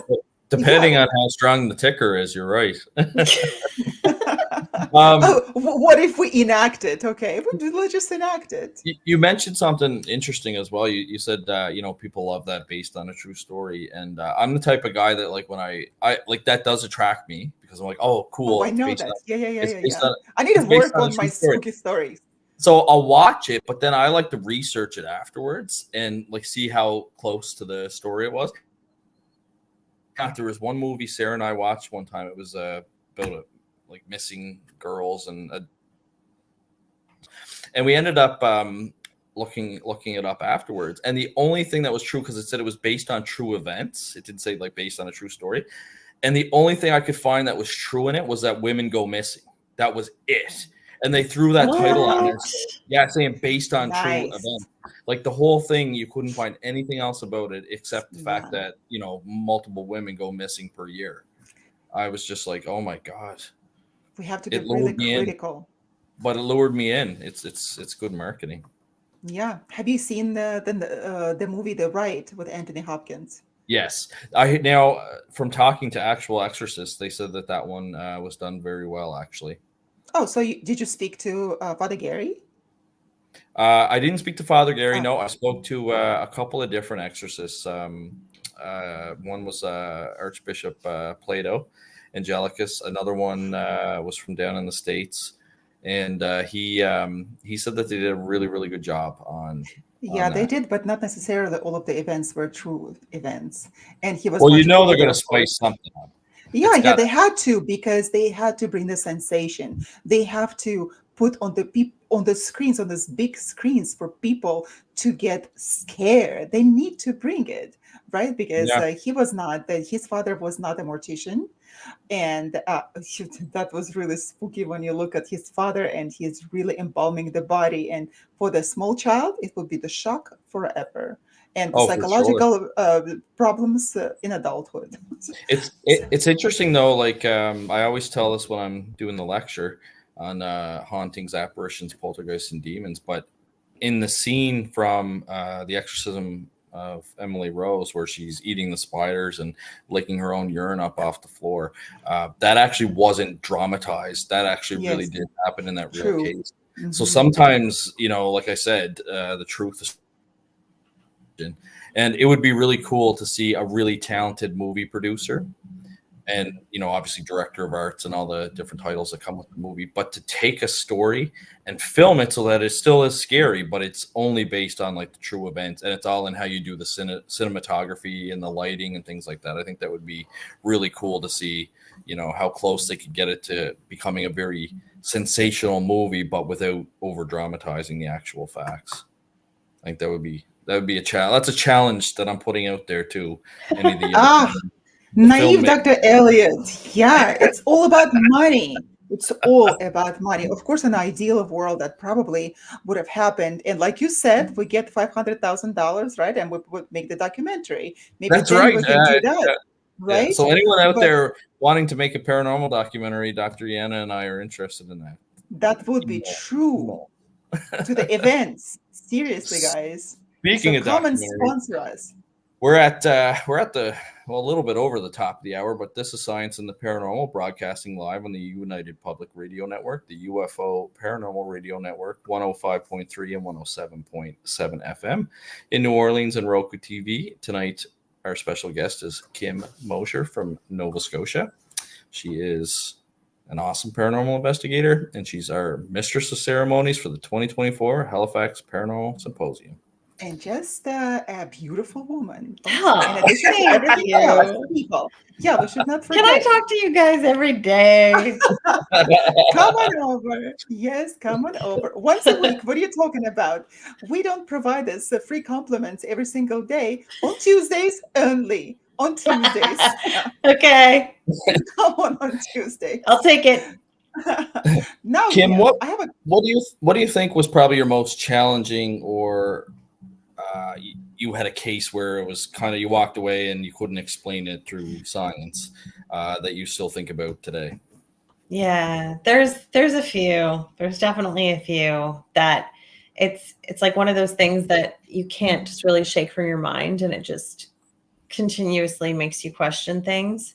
Depending on how strong the ticker is, you're right. What if we enact it? Okay, let's just enact it. You mentioned something interesting as well. You said people love that based on a true story, and I'm the type of guy that, like, when I like, that does attract me, because I'm like, oh, cool. I know that. Yeah. I need to work on my spooky stories. So I'll watch it, but then I like to research it afterwards and like see how close to the story it was. There was one movie Sarah and I watched one time. It was about like missing girls, and we ended up looking it up afterwards. And the only thing that was true, because it said it was based on true events, it didn't say like based on a true story. And the only thing I could find that was true in it was that women go missing. That was it. And they threw that title on there. Yeah, saying based on true events. Like the whole thing, you couldn't find anything else about it except the fact that, multiple women go missing per year. I was just like, oh my God. We have to be really critical. But it lured me in. It's good marketing. Yeah. Have you seen the movie The Rite with Anthony Hopkins? Yes. I now, from talking to actual exorcists, they said that one was done very well, actually. Oh, so did you speak to Father Gary? I didn't speak to Father Gary. No, I spoke to a couple of different exorcists. One was Archbishop Plato Angelicus. Another one was from down in the States, and he said that they did a really, really good job on Yeah, on they that. did, but not necessarily all of the events were true events. And he was Well, much they're going older, to of course. spice something up. Yeah, It's yeah, got they had to, because they had to bring the sensation. They have to put on on the screens, on these big screens, for people to get scared. They need to bring it, right? Because yeah. he was not that his father was not a mortician, and that was really spooky when you look at his father and he's really embalming the body. And for the small child, it would be the shock forever, and Oh, for sure. psychological problems in adulthood. It's interesting though. Like I always tell this when I'm doing the lecture on hauntings, apparitions, poltergeists, and demons. But in the scene from The Exorcism of Emily Rose, where she's eating the spiders and licking her own urine up off the floor, that actually wasn't dramatized. That actually really Yes, did happen in that real true. case. So Hmm. sometimes, like I said, the truth is. And it would be really cool to see a really talented movie producer and obviously director of arts and all the different titles that come with the movie, but to take a story and film it so that it still is scary, but it's only based on like the true events, and it's all in how you do the cinematography and the lighting and things like that. I think that would be really cool to see how close they could get it to becoming a very sensational movie, but without over dramatizing the actual facts. I think that would be a challenge. That's a challenge that I'm putting out there to any of the Ah, the naive filmmakers. Dr. Elliot. Yeah, it's all about money. It's all about money. Of course, an ideal world that probably would have happened. And like you said, we get $500,000, right? And we would make the documentary. Maybe That's then right. we can do that, Yeah. right? So anyone out But there wanting to make a paranormal documentary, Dr. Yana and I are interested in that. that would be Email. true to the events. Seriously, guys. So Speaking of come and documentary, sponsor us. we're at the a little bit over the top of the hour, but this is Science and the Paranormal, broadcasting live on the United Public Radio Network, the UFO Paranormal Radio Network, 105.3 and 107.7 FM in New Orleans and Roku TV. Tonight, our special guest is Kim Moser from Nova Scotia. She is an awesome paranormal investigator, and she's our mistress of ceremonies for the 2024 Halifax Paranormal Symposium. And just a beautiful woman also, in Oh, addition to thank everything else, you. people. Yeah, we should not Can I forget. talk to you guys every day? Come on over. Yes, come on over. Once a week. What are you talking about? We don't provide us free compliments every single day. On Tuesdays only. On Tuesdays. Okay, Come on Tuesdays. I'll take it. Now, Kim, Kim, I have a what do you think was probably your most challenging, or you had a case where it was kind of you walked away and you couldn't explain it through science that you still think about today? Yeah, there's a few. There's definitely a few that it's like one of those things that you can't just really shake from your mind, and it just continuously makes you question things.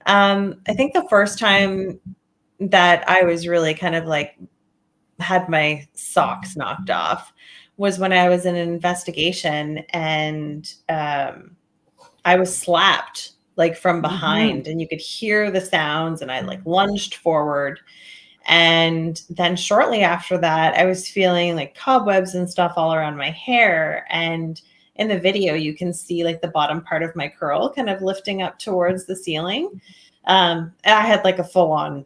I think the first time that I was really kind of like had my socks knocked off was when I was in an investigation, and I was slapped like from behind, and you could hear the sounds, and I like lunged forward. And then shortly after that, I was feeling like cobwebs and stuff all around my hair. And in the video, you can see like the bottom part of my curl kind of lifting up towards the ceiling. And I had like a full on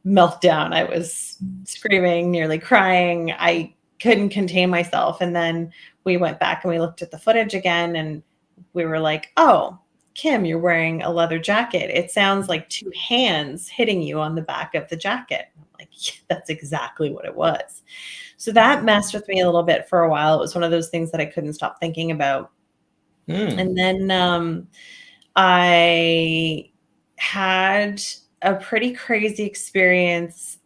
meltdown. I was screaming, nearly crying. I couldn't contain myself. And then we went back and we looked at the footage again, and we were like, oh, Kim, you're wearing a leather jacket. It sounds like two hands hitting you on the back of the jacket. I'm like, yeah, that's exactly what it was. So that messed with me a little bit for a while. It was one of those things that I couldn't stop thinking about. And then I had a pretty crazy experience.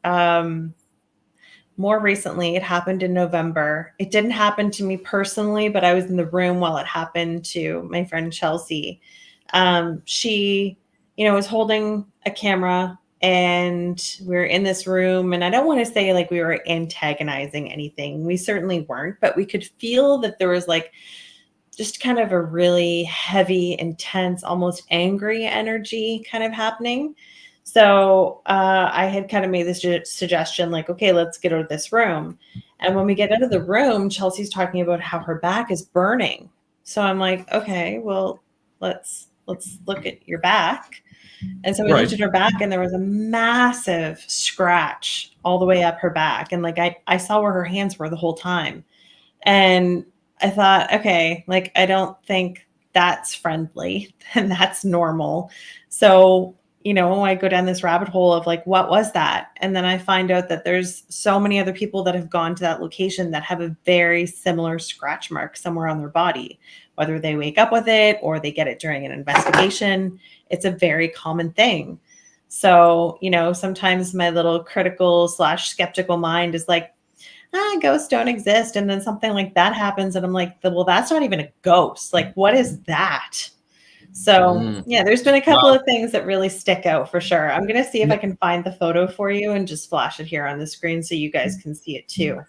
More recently, it happened in November. It didn't happen to me personally, but I was in the room while it happened to my friend Chelsea. She, was holding a camera, and we were in this room, and I don't want to say like we were antagonizing anything. We certainly weren't, but we could feel that there was like just kind of a really heavy, intense, almost angry energy kind of happening. So I had kind of made this suggestion like, okay, let's get out of this room. And when we get out of the room, Chelsea's talking about how her back is burning. So I'm like, okay, well, let's look at your back. And so we looked at her back, and there was a massive scratch all the way up her back. And like I saw where her hands were the whole time. And I thought, okay, like I don't think that's friendly and that's normal. So, you know, I go down this rabbit hole of like, what was that? And then I find out that there's so many other people that have gone to that location that have a very similar scratch mark somewhere on their body, whether they wake up with it or they get it during an investigation. It's a very common thing. So, you know, sometimes my little critical / skeptical mind is like, ghosts don't exist. And then something like that happens. And I'm like, well, that's not even a ghost. Like, what is that? So yeah, there's been a couple of things that really stick out for sure. I'm going to see if I can find the photo for you and just flash it here on the screen so you guys can see it too.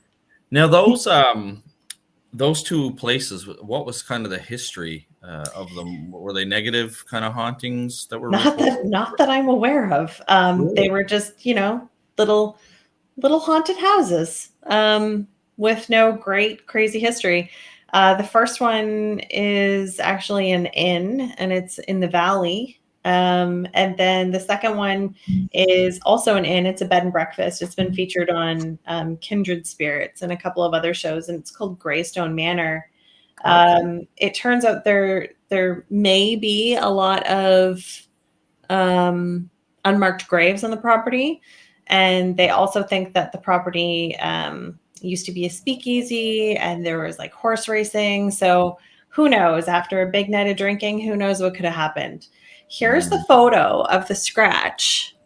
Now, those two places, what was kind of the history of them? Were they negative kind of hauntings that were not that I'm aware of? Really? They were just, you know, little haunted houses with no great crazy history. The first one is actually an inn, and it's in the valley. And then the second one is also an inn. It's a bed and breakfast. It's been featured on Kindred Spirits and a couple of other shows, and it's called Greystone Manor. It turns out there may be a lot of unmarked graves on the property. And they also think that the property used to be a speakeasy, and there was like horse racing. So who knows? After a big night of drinking, who knows what could have happened? Here's the photo of the scratch.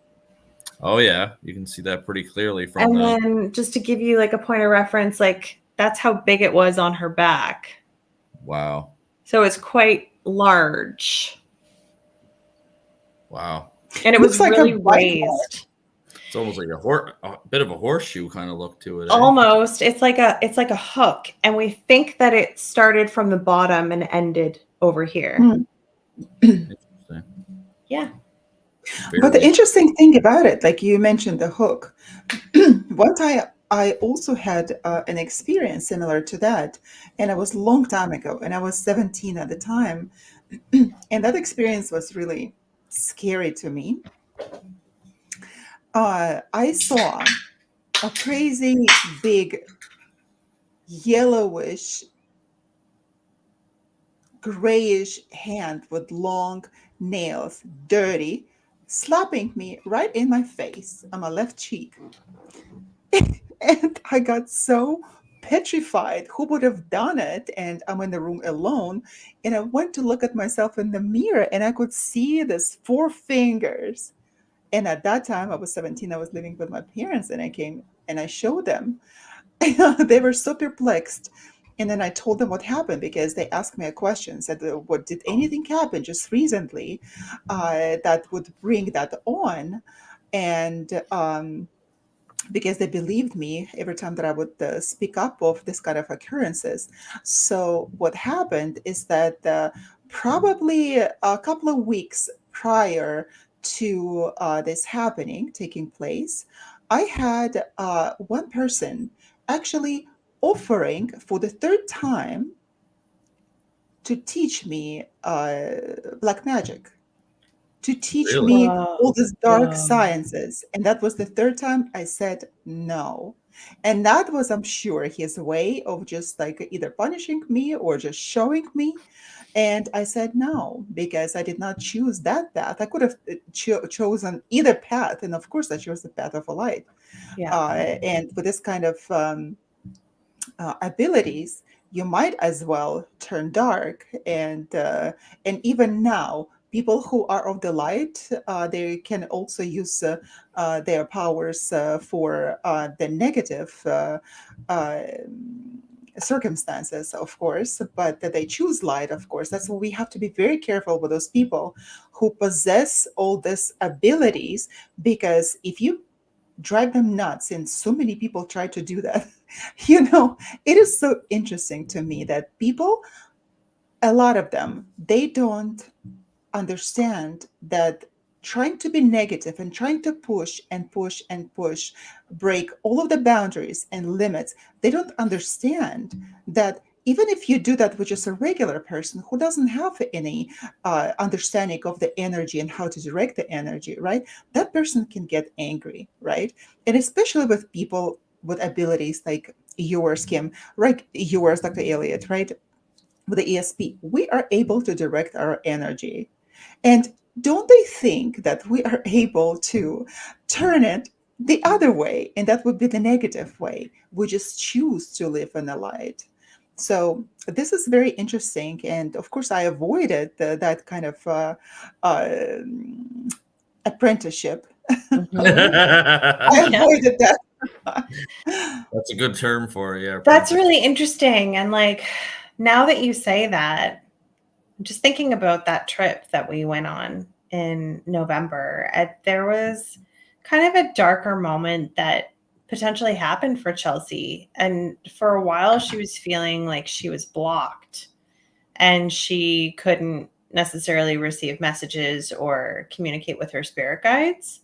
Oh yeah, you can see that pretty clearly from. And then just to give you like a point of reference, like that's how big it was on her back. Wow. So it's quite large. Wow. And it was like really raised. It's almost like a bit of a horseshoe kind of look to it. Almost. It's like a hook, and we think that it started from the bottom and ended over here. Interesting. Yeah. But the interesting thing about it, like you mentioned the hook, one time I also had an experience similar to that, and it was a long time ago, and I was 17 at the time, and that experience was really scary to me. I saw a crazy big yellowish grayish hand with long nails, dirty, slapping me right in my face on my left cheek. And I got so petrified. Who would have done it? And I'm in the room alone, and I went to look at myself in the mirror, and I could see this 4 fingers. And at that time, I was 17, I was living with my parents, and I came and I showed them. They were so perplexed. And then I told them what happened, because they asked me a question, said, what did anything happen just recently that would bring that on? And because they believed me every time that I would speak up of this kind of occurrences. So what happened is that probably a couple of weeks prior to this taking place, I had one person actually offering for the 3rd time to teach me black magic, to teach me all these dark sciences. And that was the 3rd time I said no. And that was, I'm sure, his way of just like either punishing me or just showing me. And I said no, because I did not choose that path. I could have chosen either path. And of course, I chose the path of a light. Yeah. And with this kind of abilities, you might as well turn dark. And even now, people who are of the light, they can also use their powers for the negative circumstances, of course, but that they choose light, of course. That's why we have to be very careful with those people who possess all these abilities, because if you drive them nuts, and so many people try to do that, it is so interesting to me that people, a lot of them, they don't understand that trying to be negative and trying to push and push and push, break all of the boundaries and limits, they don't understand that even if you do that with just a regular person who doesn't have any understanding of the energy and how to direct the energy, right? That person can get angry, right? And especially with people with abilities like yours, Kim, right? Yours, Dr. Elliott, right? With the ESP, we are able to direct our energy. And don't they think that we are able to turn it the other way? And that would be the negative way. We just choose to live in the light. So this is very interesting. And of course, I avoided that kind of uh, apprenticeship. I avoided that. That's a good term for it. Yeah. That's really interesting. And like, now that you say that, I'm just thinking about that trip that we went on in November. There was kind of a darker moment that potentially happened for Chelsea. And for a while, she was feeling like she was blocked and she couldn't necessarily receive messages or communicate with her spirit guides.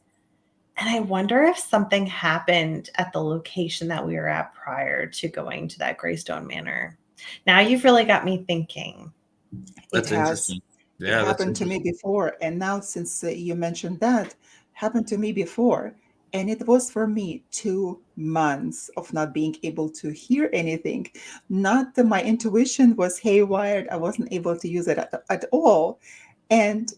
And I wonder if something happened at the location that we were at prior to going to that Greystone Manor. Now you've really got me thinking. That's It has. interesting. Yeah, It happened to me before. And now, since you mentioned that, happened to me before. And it was for me 2 months of not being able to hear anything. Not that my intuition was haywired. I wasn't able to use it at all. And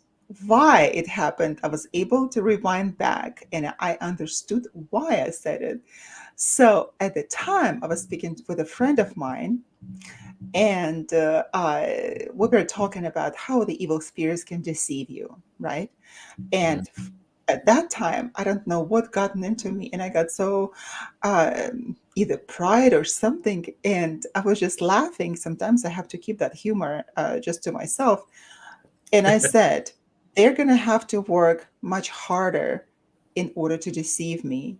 why it happened, I was able to rewind back and I understood why I said it. So at the time, I was speaking with a friend of mine, and we were talking about how the evil spirits can deceive you, right? And at that time, I don't know what gotten into me, and I got so either pride or something, and I was just laughing. Sometimes I have to keep that humor just to myself. And I said, they're going to have to work much harder in order to deceive me.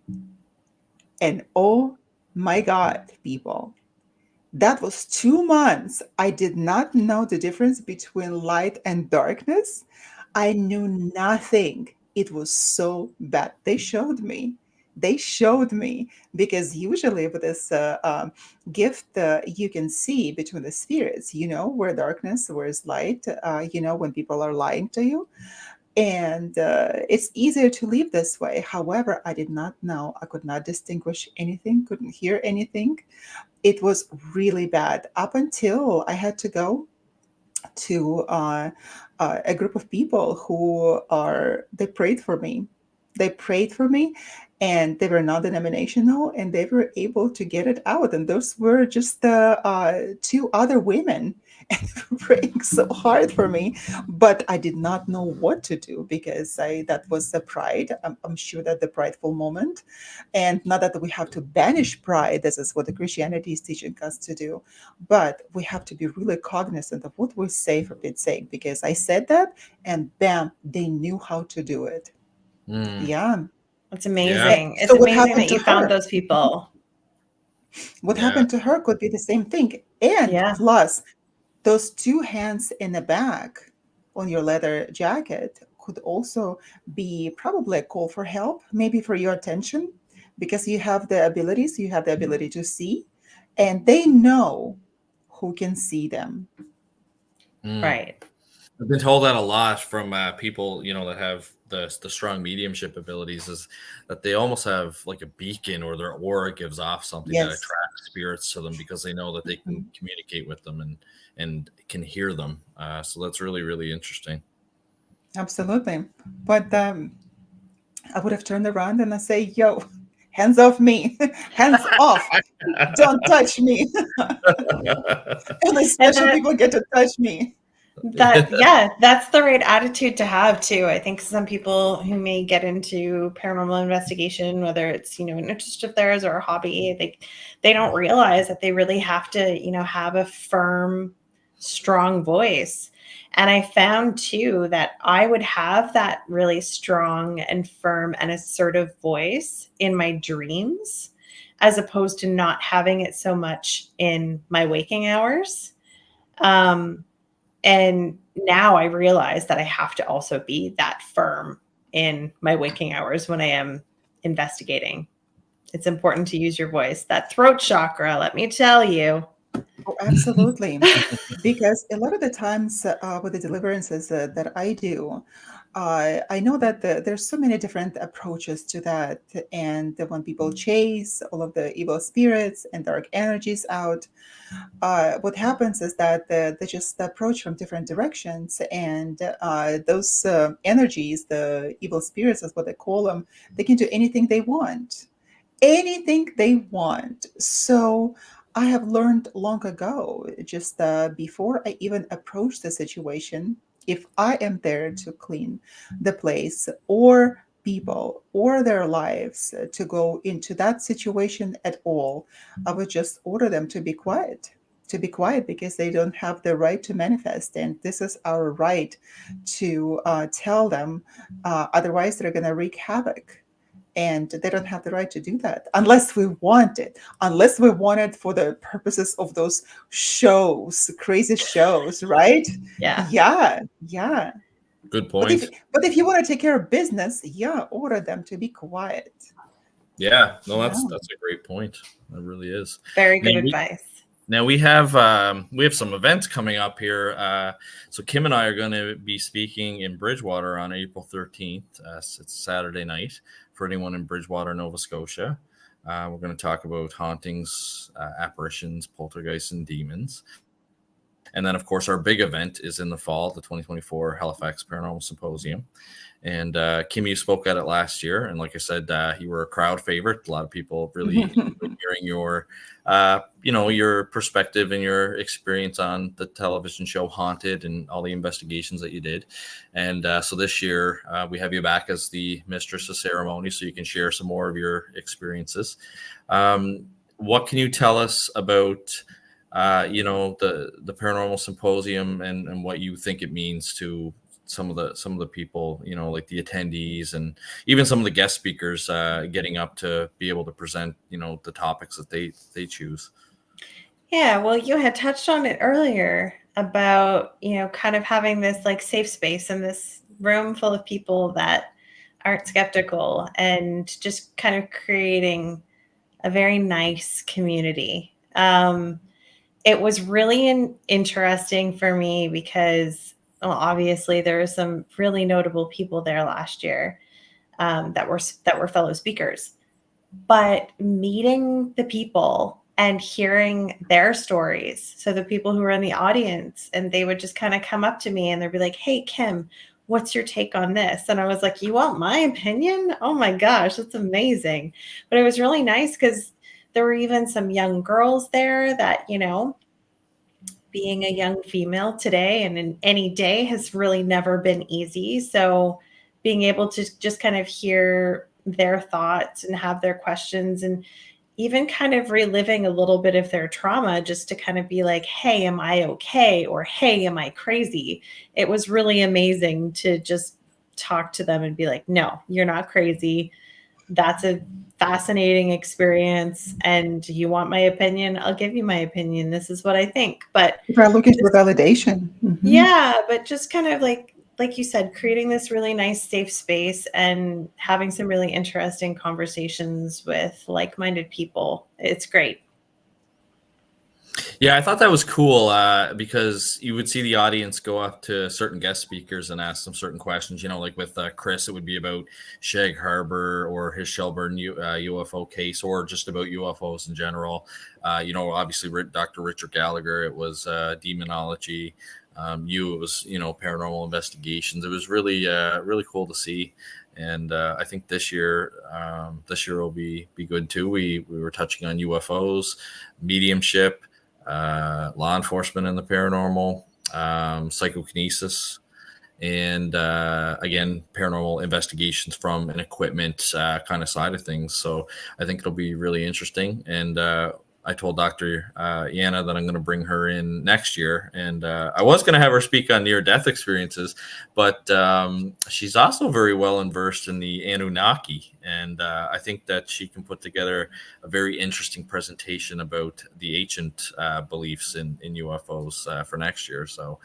And oh my God, people, that was 2 months. I did not know the difference between light and darkness. I knew nothing. It was so bad. They showed me. They showed me, because usually with this gift, you can see between the spirits, where darkness, where is light, when people are lying to you. And it's easier to live this way. However, I did not know. I could not distinguish anything, couldn't hear anything. It was really bad up until I had to go to a group of people they prayed for me. They prayed for me, and they were non-denominational, and they were able to get it out. And those were just the two other women, and they were praying so hard for me. But I did not know what to do, because that was the pride. I'm sure that the prideful moment, and not that we have to banish pride. This is what the Christianity is teaching us to do, but we have to be really cognizant of what we say, for Pete's sake, because I said that, and bam, they knew how to do it. Yeah. It's amazing. Yeah. It's amazing that you found those people. What happened to her could be the same thing. And plus, those two hands in the back on your leather jacket could also be probably a call for help, maybe for your attention, because you have the abilities, you have the ability to see, and they know who can see them. Right. I've been told that a lot from people, that have the strong mediumship abilities, is that they almost have like a beacon, or their aura gives off something that attracts spirits to them, because they know that they can communicate with them and can hear them. So that's really, really interesting. Absolutely. But I would have turned around and I say, yo, hands off me, hands off, don't touch me. Only special people get to touch me. That's the right attitude to have too. I think some people who may get into paranormal investigation, whether it's an interest of theirs or a hobby, they don't realize that they really have to have a firm, strong voice. And I found too that I would have that really strong and firm and assertive voice in my dreams, as opposed to not having it so much in my waking hours. And now I realize that I have to also be that firm in my waking hours when I am investigating. It's important to use your voice. That throat chakra, let me tell you. Oh, absolutely. Because a lot of the times with the deliverances that I do, I know that there's so many different approaches to that. And when people chase all of the evil spirits and dark energies out, what happens is that they just approach from different directions. And those energies, the evil spirits is what they call them, they can do anything they want. Anything they want. So I have learned long ago, just before I even approach the situation, if I am there to clean the place or people or their lives to go into that situation at all, I would just order them to be quiet. To be quiet because they don't have the right to manifest. And this is our right to tell them. Otherwise, they're going to wreak havoc. And they don't have the right to do that unless we want it, unless we want it for the purposes of those shows, crazy shows, right? Yeah. Yeah. Good point. But if you want to take care of business, yeah, order them to be quiet. Yeah, no, that's a great point. That really is very good advice. Now we have some events coming up here. So Kim and I are going to be speaking in Bridgewater on April 13th. It's Saturday night for anyone in Bridgewater, Nova Scotia. We're going to talk about hauntings, apparitions, poltergeists, and demons. And then, of course, our big event is in the fall, the 2024 Halifax Paranormal Symposium. And Kim, you spoke at it last year, and like I said, you were a crowd favorite. A lot of people really enjoyed hearing your, your perspective and your experience on the television show Haunted and all the investigations that you did. And so this year we have you back as the mistress of ceremony, so you can share some more of your experiences. What can you tell us about, the Paranormal Symposium and what you think it means to some of the people, like the attendees and even some of the guest speakers getting up to be able to present, the topics that they choose? Yeah, well, you had touched on it earlier about, kind of having this like safe space in this room full of people that aren't skeptical and just kind of creating a very nice community. It was really interesting for me because, well, obviously there were some really notable people there last year that were fellow speakers, but meeting the people and hearing their stories. So the people who were in the audience, and they would just kind of come up to me and they'd be like, "Hey, Kim, what's your take on this?" And I was like, "You want my opinion? Oh my gosh, that's amazing." But it was really nice because there were even some young girls there that, being a young female today and in any day has really never been easy. So being able to just kind of hear their thoughts and have their questions and even kind of reliving a little bit of their trauma just to kind of be like, "Hey, am I okay?" Or, "Hey, am I crazy?" It was really amazing to just talk to them and be like, "No, you're not crazy. That's a fascinating experience. And you want my opinion? I'll give you my opinion. This is what I think." But if I'm looking for validation. Yeah, but just kind of like you said, creating this really nice safe space and having some really interesting conversations with like-minded people. It's great. Yeah, I thought that was cool because you would see the audience go up to certain guest speakers and ask them certain questions. Like with Chris, it would be about Shag Harbor or his Shelburne UFO case, or just about UFOs in general. Obviously Dr. Richard Gallagher, it was demonology. It was paranormal investigations. It was really really cool to see. And I think this year will be good too. We were touching on UFOs, mediumship, law enforcement and the paranormal, psychokinesis, and again, paranormal investigations from an equipment kind of side of things. So I think it'll be really interesting. And I told Dr. Yana that I'm going to bring her in next year. And I was going to have her speak on near-death experiences, but she's also very well versed in the Anunnaki. And I think that she can put together a very interesting presentation about the ancient beliefs in UFOs for next year. So,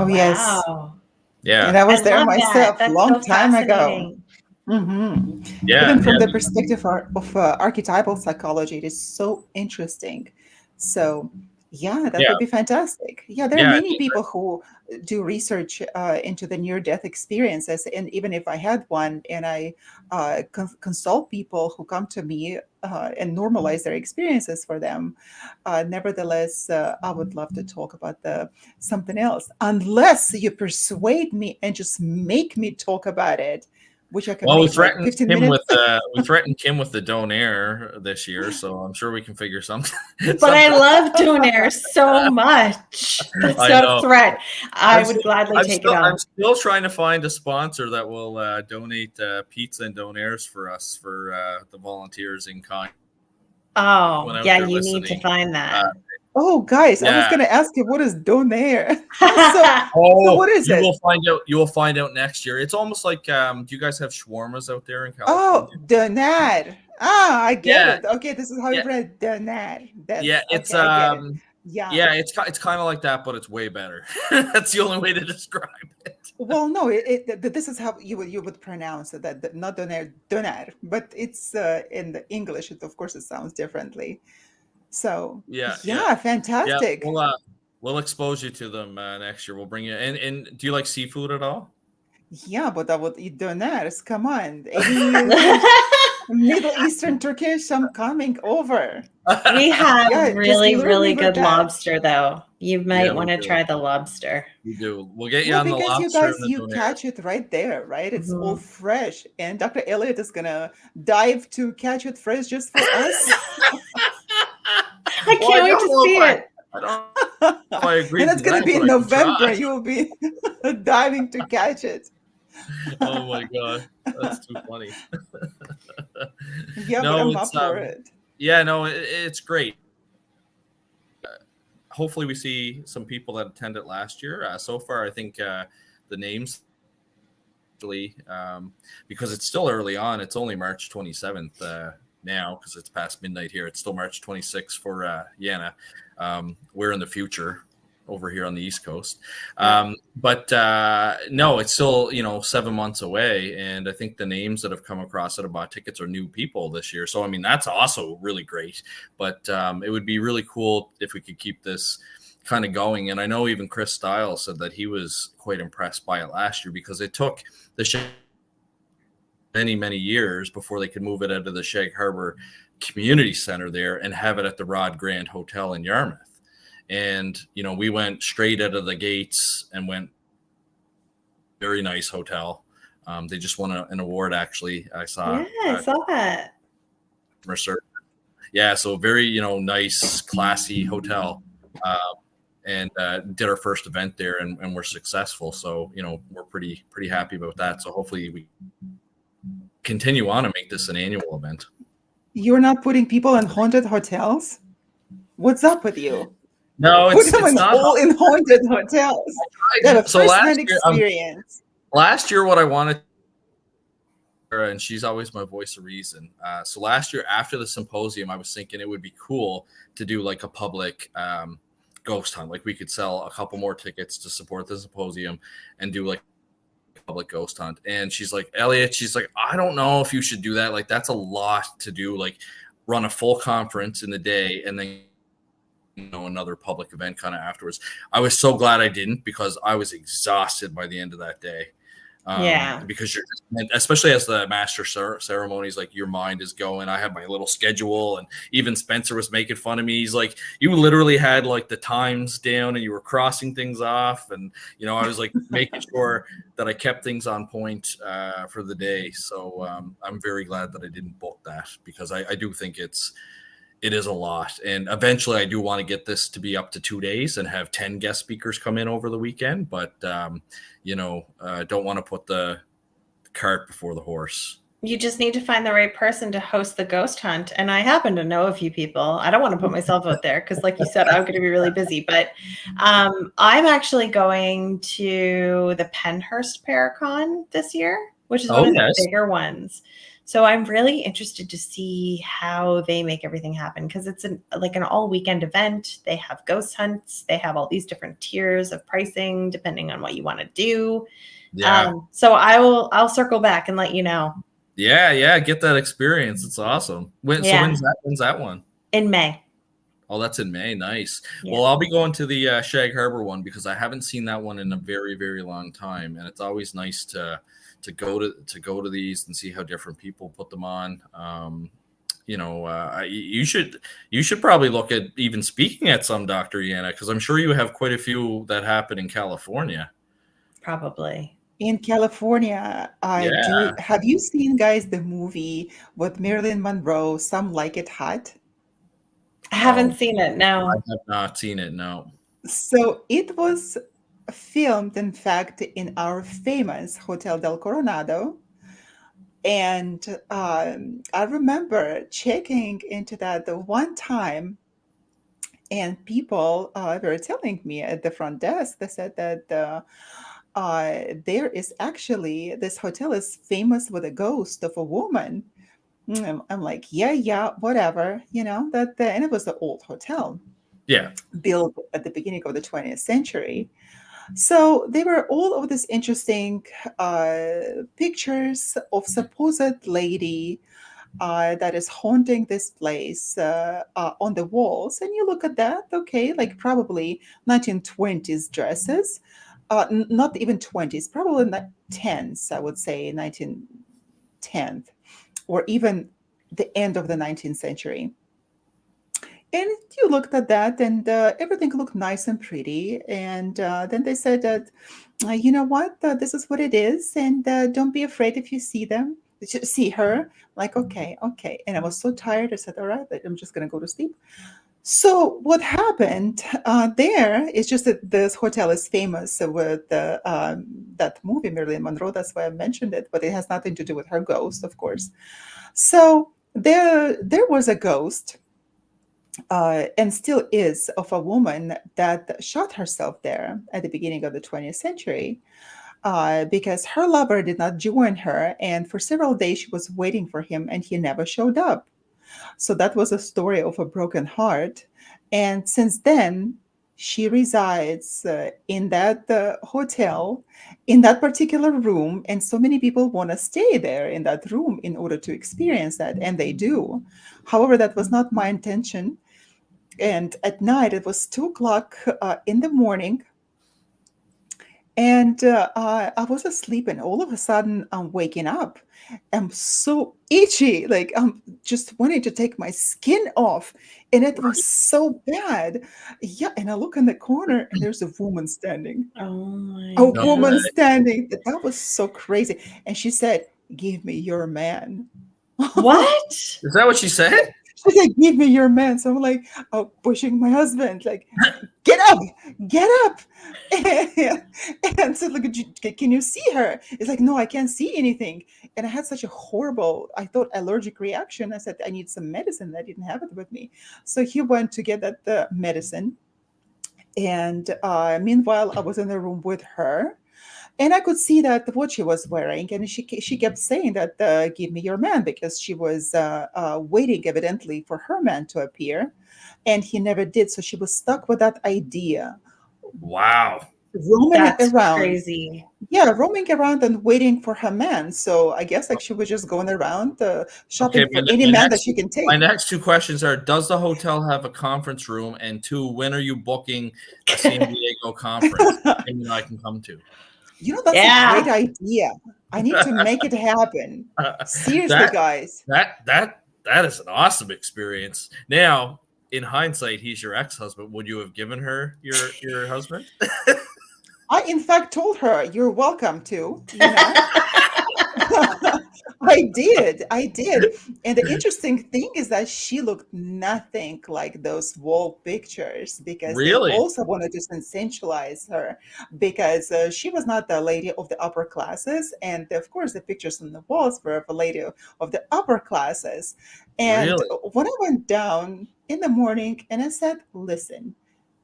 yes. Wow. Yeah. And I was I there love that. myself That's long so time ago. fascinating. Yeah. Even from Yeah. the perspective of archetypal psychology, it is so interesting. So, yeah, that Yeah. would be fantastic. Yeah, there are Yeah. many people who do research into the near-death experiences, and even if I had one, and I consult people who come to me and normalize their experiences for them, nevertheless, I would love to talk about the something else, unless you persuade me and just make me talk about it, which I can Well, make like 15 minutes. we threatened Kim with the donair this year, so I'm sure we can figure something. But I love donair so much. That's I not know. a threat. I would gladly take it I'm on. still trying to find a sponsor that will donate pizza and donairs for us for the volunteers in kind. Oh, yeah, you need to find that. Oh, guys, I was Yeah. going to ask you, what is donair? So what is it? You will find out next year. It's almost like, do you guys have shawarmas out there in Oh, California? donair. Ah, I get Yeah. it. Okay, this is how you read donair. Yeah, it's okay, I get it. yeah, it's kind of like that, but it's way better. That's the only way to describe it. Well, no, this is how you would pronounce it. That not donair, but it's in the English. Of course, it sounds differently. So Yeah. fantastic. Yeah, we'll expose you to them next year. We'll bring you. And do you like seafood at all? Yeah, but I would eat donairs. Come on, any Middle Eastern Turkish, I'm coming over. We have really, just really literally good that. lobster, though. You might Yeah, want to we do. try the lobster. We do. We'll get you Well, on the because lobster. you guys, and the you donair. catch it right there, right? It's all fresh. And Dr. Elliott is gonna dive to catch it fresh just for us. I can't wait to see it. I don't know if I agree. And it's gonna be in November. You'll be diving to catch it. Oh my god, that's too funny. Yeah, but I'm up for it. Yeah, no, it's great. Hopefully we see some people that attended last year. So far, I think the names, because it's still early on. It's only March 27th now because it's past midnight here. It's still March 26th for Yana. We're in the future over here on the East Coast. But no, it's still, 7 months away. And I think the names that have come across that have bought tickets are new people this year. So, I mean, that's also really great. But it would be really cool if we could keep this kind of going. And I know even Chris Stiles said that he was quite impressed by it last year because it took the show many years before they could move it out of the Shag Harbor Community Center there and have it at the Rod Grand Hotel in Yarmouth. And, we went straight out of the gates and went very nice hotel. They just won an award, actually. I saw. Yeah, I saw that. Yeah, so very, nice, classy hotel. And did our first event there and we're successful. So, we're pretty happy about that. So hopefully we continue on and make this an annual event. You're not putting people in haunted hotels? What's up with you? No, Put them all in haunted hotels. They have a first-hand experience. Last year, what I wanted, and she's always my voice of reason. So last year, after the symposium, I was thinking it would be cool to do like a public ghost hunt. Like we could sell a couple more tickets to support the symposium and do like a public ghost hunt. And she's like, Elliot, I don't know if you should do that. Like that's a lot to do. Like run a full conference in the day and then another public event kind of afterwards. I was so glad I didn't because I was exhausted by the end of that day. Because you're especially as the master ceremonies, like your mind is going. I have my little schedule, and even Spencer was making fun of me. He's like, you literally had like the times down and you were crossing things off. And, I was like making sure that I kept things on point for the day. So I'm very glad that I didn't book that because I do think it is a lot. And eventually I do want to get this to be up to 2 days and have 10 guest speakers come in over the weekend. But, don't want to put the cart before the horse. You just need to find the right person to host the ghost hunt. And I happen to know a few people. I don't want to put myself out there because like you said, I'm going to be really busy. But I'm actually going to the Penhurst Paracon this year, which is one of the bigger ones. So I'm really interested to see how they make everything happen, because it's like an all weekend event. They have ghost hunts. They have all these different tiers of pricing depending on what you want to do. Yeah. So I'll circle back and let you know. Yeah. Get that experience. It's awesome. So when's that one? In May. Oh, that's in May. Nice. Yeah. Well, I'll be going to the Shag Harbor one because I haven't seen that one in a very, very long time, and it's always nice to go to these and see how different people put them on. You should probably look at even speaking at some, Dr. Yana, because I'm sure you have quite a few that happen in California. Probably. In California, I do. Have you seen, guys, the movie with Marilyn Monroe, Some Like It Hot? I haven't seen it, no. I have not seen it, no. So it was filmed, in fact, in our famous Hotel del Coronado. And I remember checking into that the one time, and people were telling me at the front desk, they said that there is actually, this hotel is famous with a ghost of a woman. I'm like, yeah, whatever, and it was an old hotel. Yeah. Built at the beginning of the 20th century. So there were all of these interesting pictures of supposed lady that is haunting this place on the walls. And you look at that, okay, like probably 1920s dresses, not even 20s, probably in the 10s, I would say 1910th, or even the end of the 19th century. And you looked at that, and everything looked nice and pretty. And then they said that, you know what, this is what it is, and don't be afraid if you see her. Like, okay. And I was so tired. I said, all right, I'm just going to go to sleep. So what happened there is just that this hotel is famous with that movie, Marilyn Monroe. That's why I mentioned it, but it has nothing to do with her ghost, of course. So there was a ghost, and still is, of a woman that shot herself there at the beginning of the 20th century because her lover did not join her. And for several days, she was waiting for him, and he never showed up. So that was a story of a broken heart. And since then, she resides in that hotel, in that particular room. And so many people want to stay there in that room in order to experience that. And they do. However, that was not my intention. And at night, it was 2:00 in the morning. And I was asleep, and all of a sudden I'm waking up. I'm so itchy, like I'm just wanting to take my skin off. And it was so bad. Yeah, and I look in the corner, and there's a woman standing. Oh my A God. woman standing. That was so crazy. And she said, "Give me your man." What? Is that what she said? She's like, "Give me your man." So I'm like, pushing my husband, like, get up. And so, look, can you see her? It's like, no, I can't see anything. And I had such a horrible, I thought, allergic reaction. I said, I need some medicine. I didn't have it with me. So he went to get that medicine. And meanwhile, I was in the room with her. And I could see that what she was wearing, and she kept saying that, "Give me your man," because she was waiting, evidently, for her man to appear, and he never did. So she was stuck with that idea. Wow, roaming around, crazy. Yeah, roaming around and waiting for her man. So I guess like she was just going around shopping for any man that she can take. My next two questions are: does the hotel have a conference room? And two, when are you booking a San Diego conference and I can come to? That's a great idea. I need to make it happen. Seriously, guys. That is an awesome experience. Now, in hindsight, he's your ex-husband. Would you have given her your husband? I, in fact, told her, "You're welcome to." I did. And the interesting thing is that she looked nothing like those wall pictures, because really? They also wanted to sensationalize her, because she was not the lady of the upper classes. And of course, the pictures on the walls were of a lady of the upper classes. And when I went down in the morning and I said, "Listen,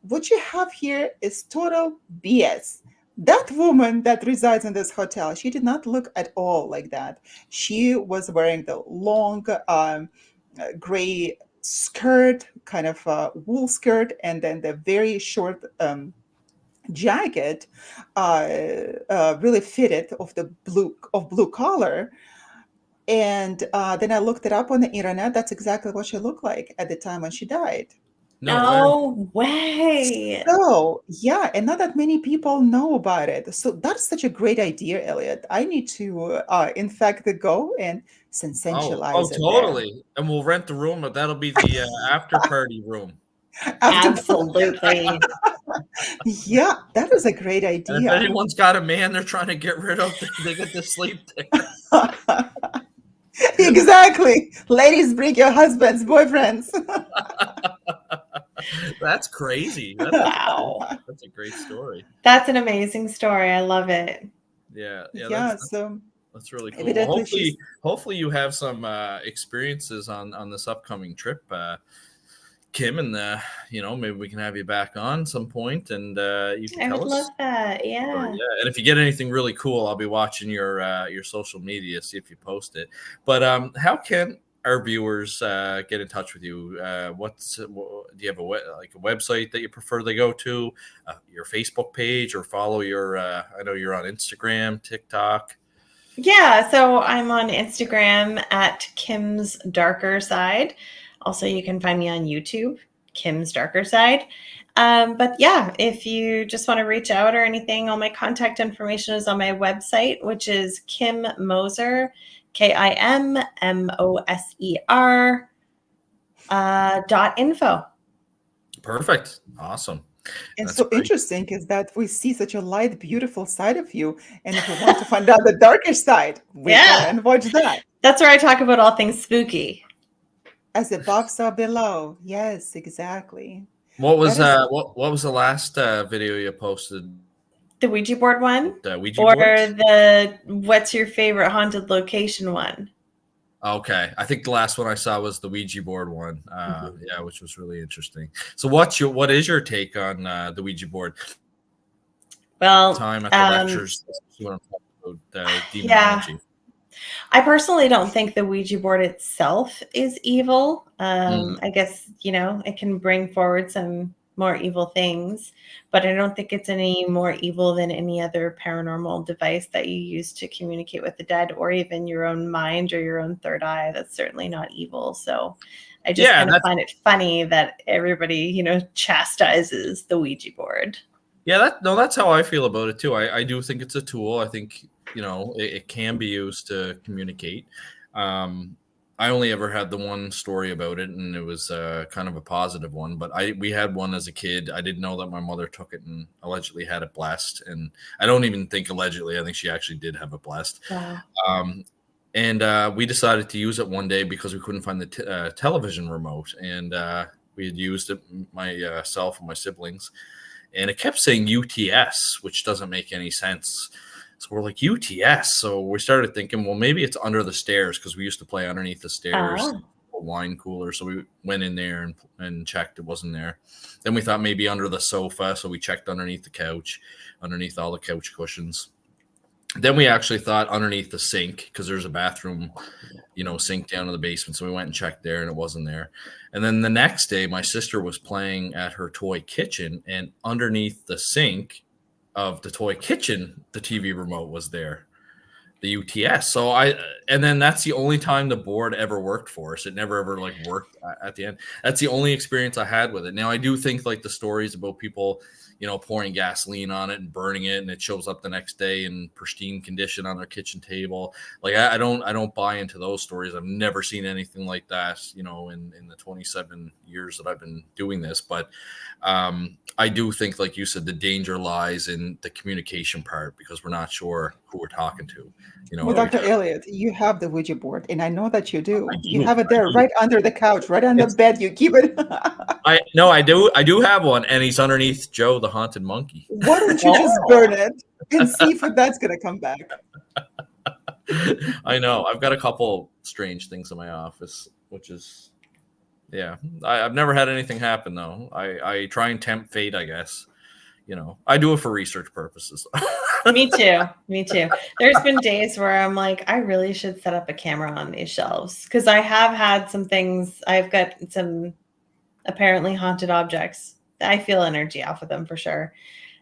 what you have here is total BS. That woman that resides in this hotel, she did not look at all like that. She was wearing the long gray skirt, kind of wool skirt, and then the very short jacket, really fitted of blue collar. And then I looked it up on the internet. That's exactly what she looked like at the time when she died. No way. No way. So, yeah, and not that many people know about it. So that's such a great idea, Elliot. I need to, in fact, go and Oh, sensationalize it there. totally. And we'll rent the room, but that'll be the after party room. After, Absolutely. yeah, that is a great And if idea. anyone's got a man they're trying to get rid of, they get to sleep there. Exactly. Ladies, bring your husbands, boyfriends. That's crazy. Wow. That's a great story. That's an amazing story. I love it. Yeah. Yeah, so That's really cool. evidently Well, she's hopefully you have some experiences on this upcoming trip, Kim, and maybe we can have you back on some point, and you can I tell would us. love that. Or, Yeah. yeah, and if you get anything really cool, I'll be watching your social media, see if you post it. But how can our viewers get in touch with you? Do you have a website that you prefer they go to, your Facebook page, or follow your? I know you're on Instagram, TikTok. Yeah, so I'm on Instagram at Kim's Darker Side. Also, you can find me on YouTube, Kim's Darker Side. But yeah, if you just want to reach out or anything, all my contact information is on my website, which is Kim Moser, KIMMOSER .info. Perfect. Awesome. and That's so great. interesting is that we see such a light, beautiful side of you. And if we want to find out the darker side, we go and watch that. That's where I talk about all things spooky. As the box are below. Yes, exactly. What was That is- what was the last video you posted? The Ouija board one? The Ouija Or boards? the what's your favorite haunted location one? Okay, I think the last one I saw was the Ouija board one. Mhm. Yeah, which was really interesting. So, what is your take on the Ouija board? Well, Time at the lectures, when I'm talking about demonology. I personally don't think the Ouija board itself is evil. I guess, it can bring forward some more evil things, but I don't think it's any more evil than any other paranormal device that you use to communicate with the dead, or even your own mind or your own third eye. That's certainly not evil. So I just kind of find it funny that everybody, chastises the Ouija board. Yeah, that's how I feel about it too. I do think it's a tool. I think it can be used to communicate. I only ever had the one story about it, and it was kind of a positive one. But we had one as a kid. I didn't know that my mother took it and allegedly had it blessed. And I don't even think allegedly. I think she actually did have it blessed. Wow. And we decided to use it one day because we couldn't find the television remote, and we had used it myself and my siblings, and it kept saying UTS, which doesn't make any sense. So we're like, UTS. So we started thinking, well, maybe it's under the stairs, because we used to play underneath the stairs, a wine cooler. So we went in there and checked. It wasn't there. Then we thought maybe under the sofa. So we checked underneath the couch, underneath all the couch cushions. Then we actually thought underneath the sink, because there's a bathroom, sink down in the basement. So we went and checked there, and it wasn't there. And then the next day, my sister was playing at her toy kitchen, and underneath the sink of the toy kitchen, the TV remote was there, the UTS. So and then that's the only time the board ever worked for us. It never ever worked at the end. That's the only experience I had with it. Now I do think the stories about people, pouring gasoline on it and burning it, and it shows up the next day in pristine condition on their kitchen table. I don't buy into those stories. I've never seen anything like that, in the 27 years that I've been doing this. But I do think, like you said, the danger lies in the communication part, because we're not sure who we're talking to. Well, Dr. Elliot, you have the Ouija board, and I know that you do. I do. You have it there right under the couch, right on the bed. You keep it. I do have one, and he's underneath Joe the haunted monkey. Why don't you just burn it and see if that's going to come back? I know. I've got a couple strange things in my office, which is, yeah. I've never had anything happen, though. I try and tempt fate, I guess. I do it for research purposes. Me too. There's been days where I'm like, I really should set up a camera on these shelves, because I have had some things. I've got some apparently haunted objects. I feel energy off of them for sure.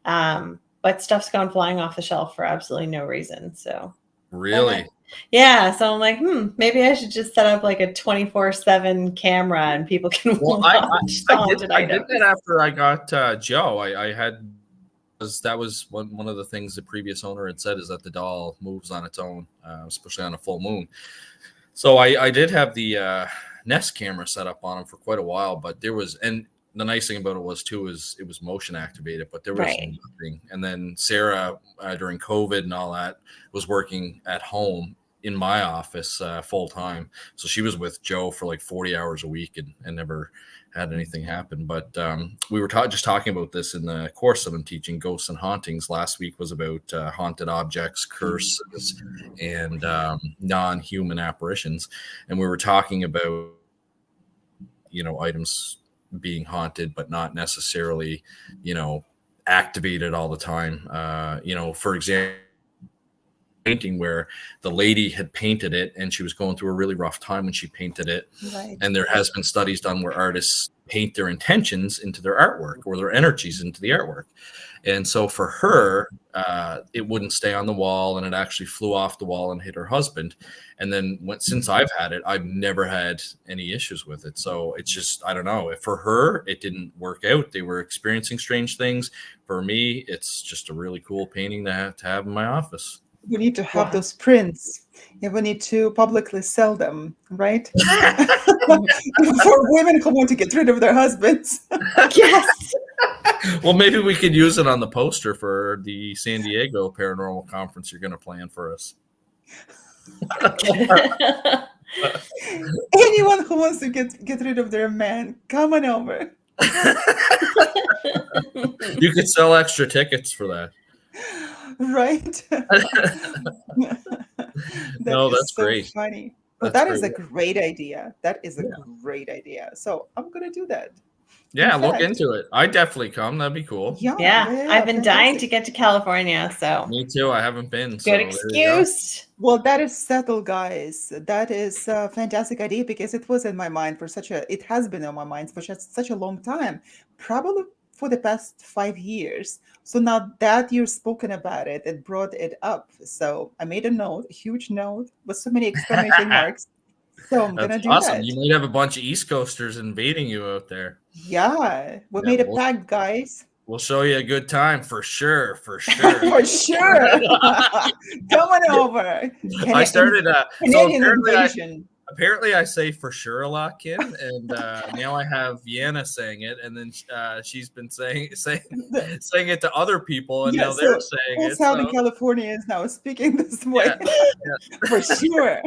But stuff's gone flying off the shelf for absolutely no reason. So really, yeah. So I'm like, maybe I should just set up like a 24/7 camera and people can watch the haunted items. I did that after I got Joe. I had, that was one of the things the previous owner had said, is that the doll moves on its own, especially on a full moon. So I did have the Nest camera set up on him for quite a while, but there was, and the nice thing about it was too, is it was motion activated, but there was nothing. And then Sarah, during COVID and all that, was working at home in my office full time. So she was with Joe for like 40 hours a week and never had anything happen. But we were just talking about this in the course that I'm teaching, Ghosts and Hauntings. Last week was about haunted objects, curses, and non-human apparitions. And we were talking about, items being haunted, but not necessarily, activated all the time. For example, painting where the lady had painted it and she was going through a really rough time when she painted it. Right. And there has been studies done where artists paint their intentions into their artwork, or their energies into the artwork. And so for her, it wouldn't stay on the wall, and it actually flew off the wall and hit her husband. And then since I've had it, I've never had any issues with it. So it's just, I don't know. For her, it didn't work out. They were experiencing strange things. For me, it's just a really cool painting to have in my office. We need to have those prints, and we need to publicly sell them, right? For women who want to get rid of their husbands. Yes. Well, maybe we could use it on the poster for the San Diego Paranormal Conference you're going to plan for us. Anyone who wants to get rid of their man, come on over. You could sell extra tickets for that. Right? No, that's so great. Funny. Well, that is a great idea. That is a great idea. So I'm going to do that. Yeah, look into it. I definitely come. That'd be cool. Yeah. I've been dying to get to California. So me too. I haven't been. Good excuse. Well, that is settled, guys. That is a fantastic idea, because it was in my mind it has been on my mind for such a long time, probably for the past 5 years. So now that you've spoken about it, it brought it up. So I made a huge note with so many exclamation marks. So I'm going to do that. You might have a bunch of East Coasters invading you out there. Yeah. We made a pact, guys. We'll show you a good time for sure. For sure. Come on over. I started Canadian invasion. Apparently I say for sure a lot, Kim, and now I have Vienna saying it, and then she's been saying it to other people, and now they're saying it. Southern California is now speaking this way. For sure.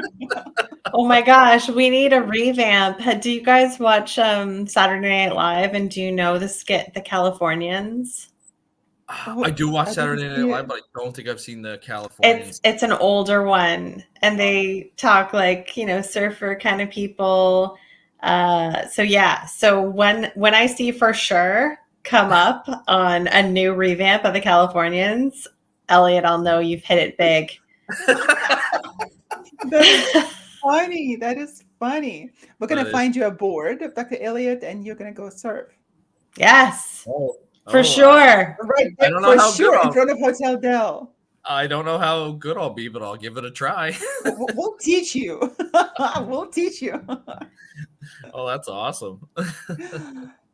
Oh my gosh, we need a revamp. Do you guys watch Saturday Night Live, and do you know the skit The Californians? I do watch Saturday Night Live, but I don't think I've seen the Californians. It's an older one, and they talk like, surfer kind of people. So when I see For Sure come up on a new revamp of the Californians, Elliot, I'll know you've hit it big. That is funny. We're gonna find you a board of Dr. Elliot, and you're gonna go surf. Yes. For sure. Right there, for sure, in front of Hotel Del. I don't know how good I'll be, but I'll give it a try. We'll teach you. We'll teach you. Oh, that's awesome.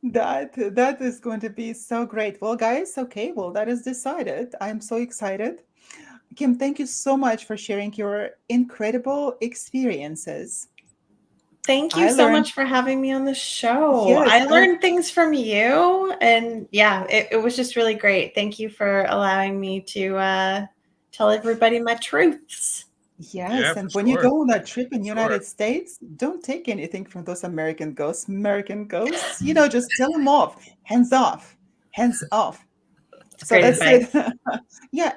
That is going to be so great. Well, guys, okay, well, that is decided. I'm so excited. Kim, thank you so much for sharing your incredible experiences. Thank you so much for having me on the show. Yes, I learned things from you, and it was just really great. Thank you for allowing me to tell everybody my truths. Yes, and when you go on that trip in the United States, don't take anything from those American ghosts. Just tell them off. Hands off. So that's it.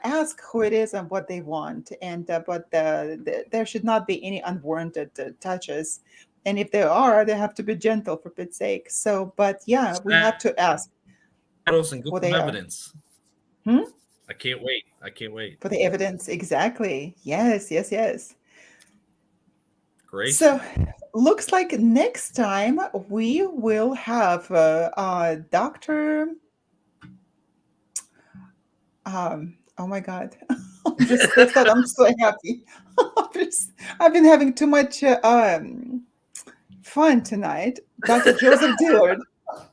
Ask who it is and what they want, and but there should not be any unwarranted touches. And if there are, they have to be gentle, for Pete's sake. So, but we have to ask. And get some evidence. I can't wait. I can't wait. For the evidence, exactly. Yes. Great. So, looks like next time we will have Dr. Oh my God. I'm just stressed out. I'm so happy. I've been having too much fun tonight. Dr. Joseph Dillard.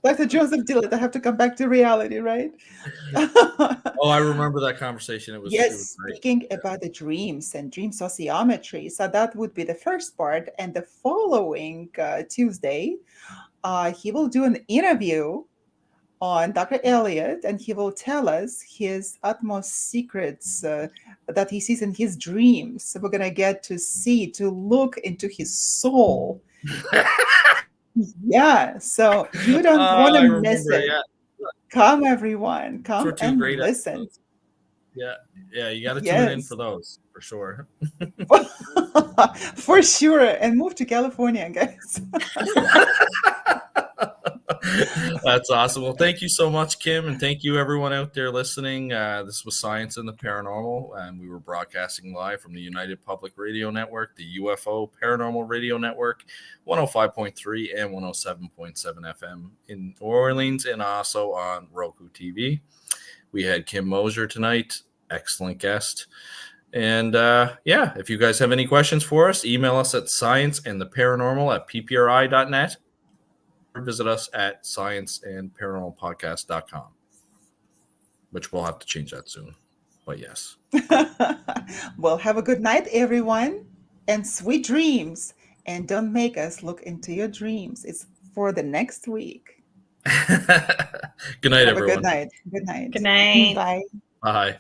Dr. Joseph Dillard. I have to come back to reality, right? Oh, I remember that conversation. It was great. Speaking about the dreams and dream sociometry. So that would be the first part. And the following Tuesday, he will do an interview on Dr. Elliott, and he will tell us his utmost secrets that he sees in his dreams. So we're going to get to look into his soul. Yeah, so you don't want to miss it. Yeah. Come, everyone. Come and listen. Episodes. Yeah, you got to tune in for those, for sure. For sure. And move to California, guys. That's awesome. Well, thank you so much, Kim, and thank you everyone out there listening. This was Science and the Paranormal, and we were broadcasting live from the United Public Radio Network, the UFO Paranormal Radio Network, 105.3 and 107.7 FM in New Orleans, and also on Roku TV. We had Kim Moser tonight, excellent guest. And if you guys have any questions for us, email us at scienceandtheparanormal@ppri.net. Visit us at scienceandparanormalpodcast.com, which we'll have to change that soon. But yes. Well, have a good night, everyone, and sweet dreams. And don't make us look into your dreams. It's for the next week. Good night, everyone. Good night. Good night. Good night. Bye. Bye.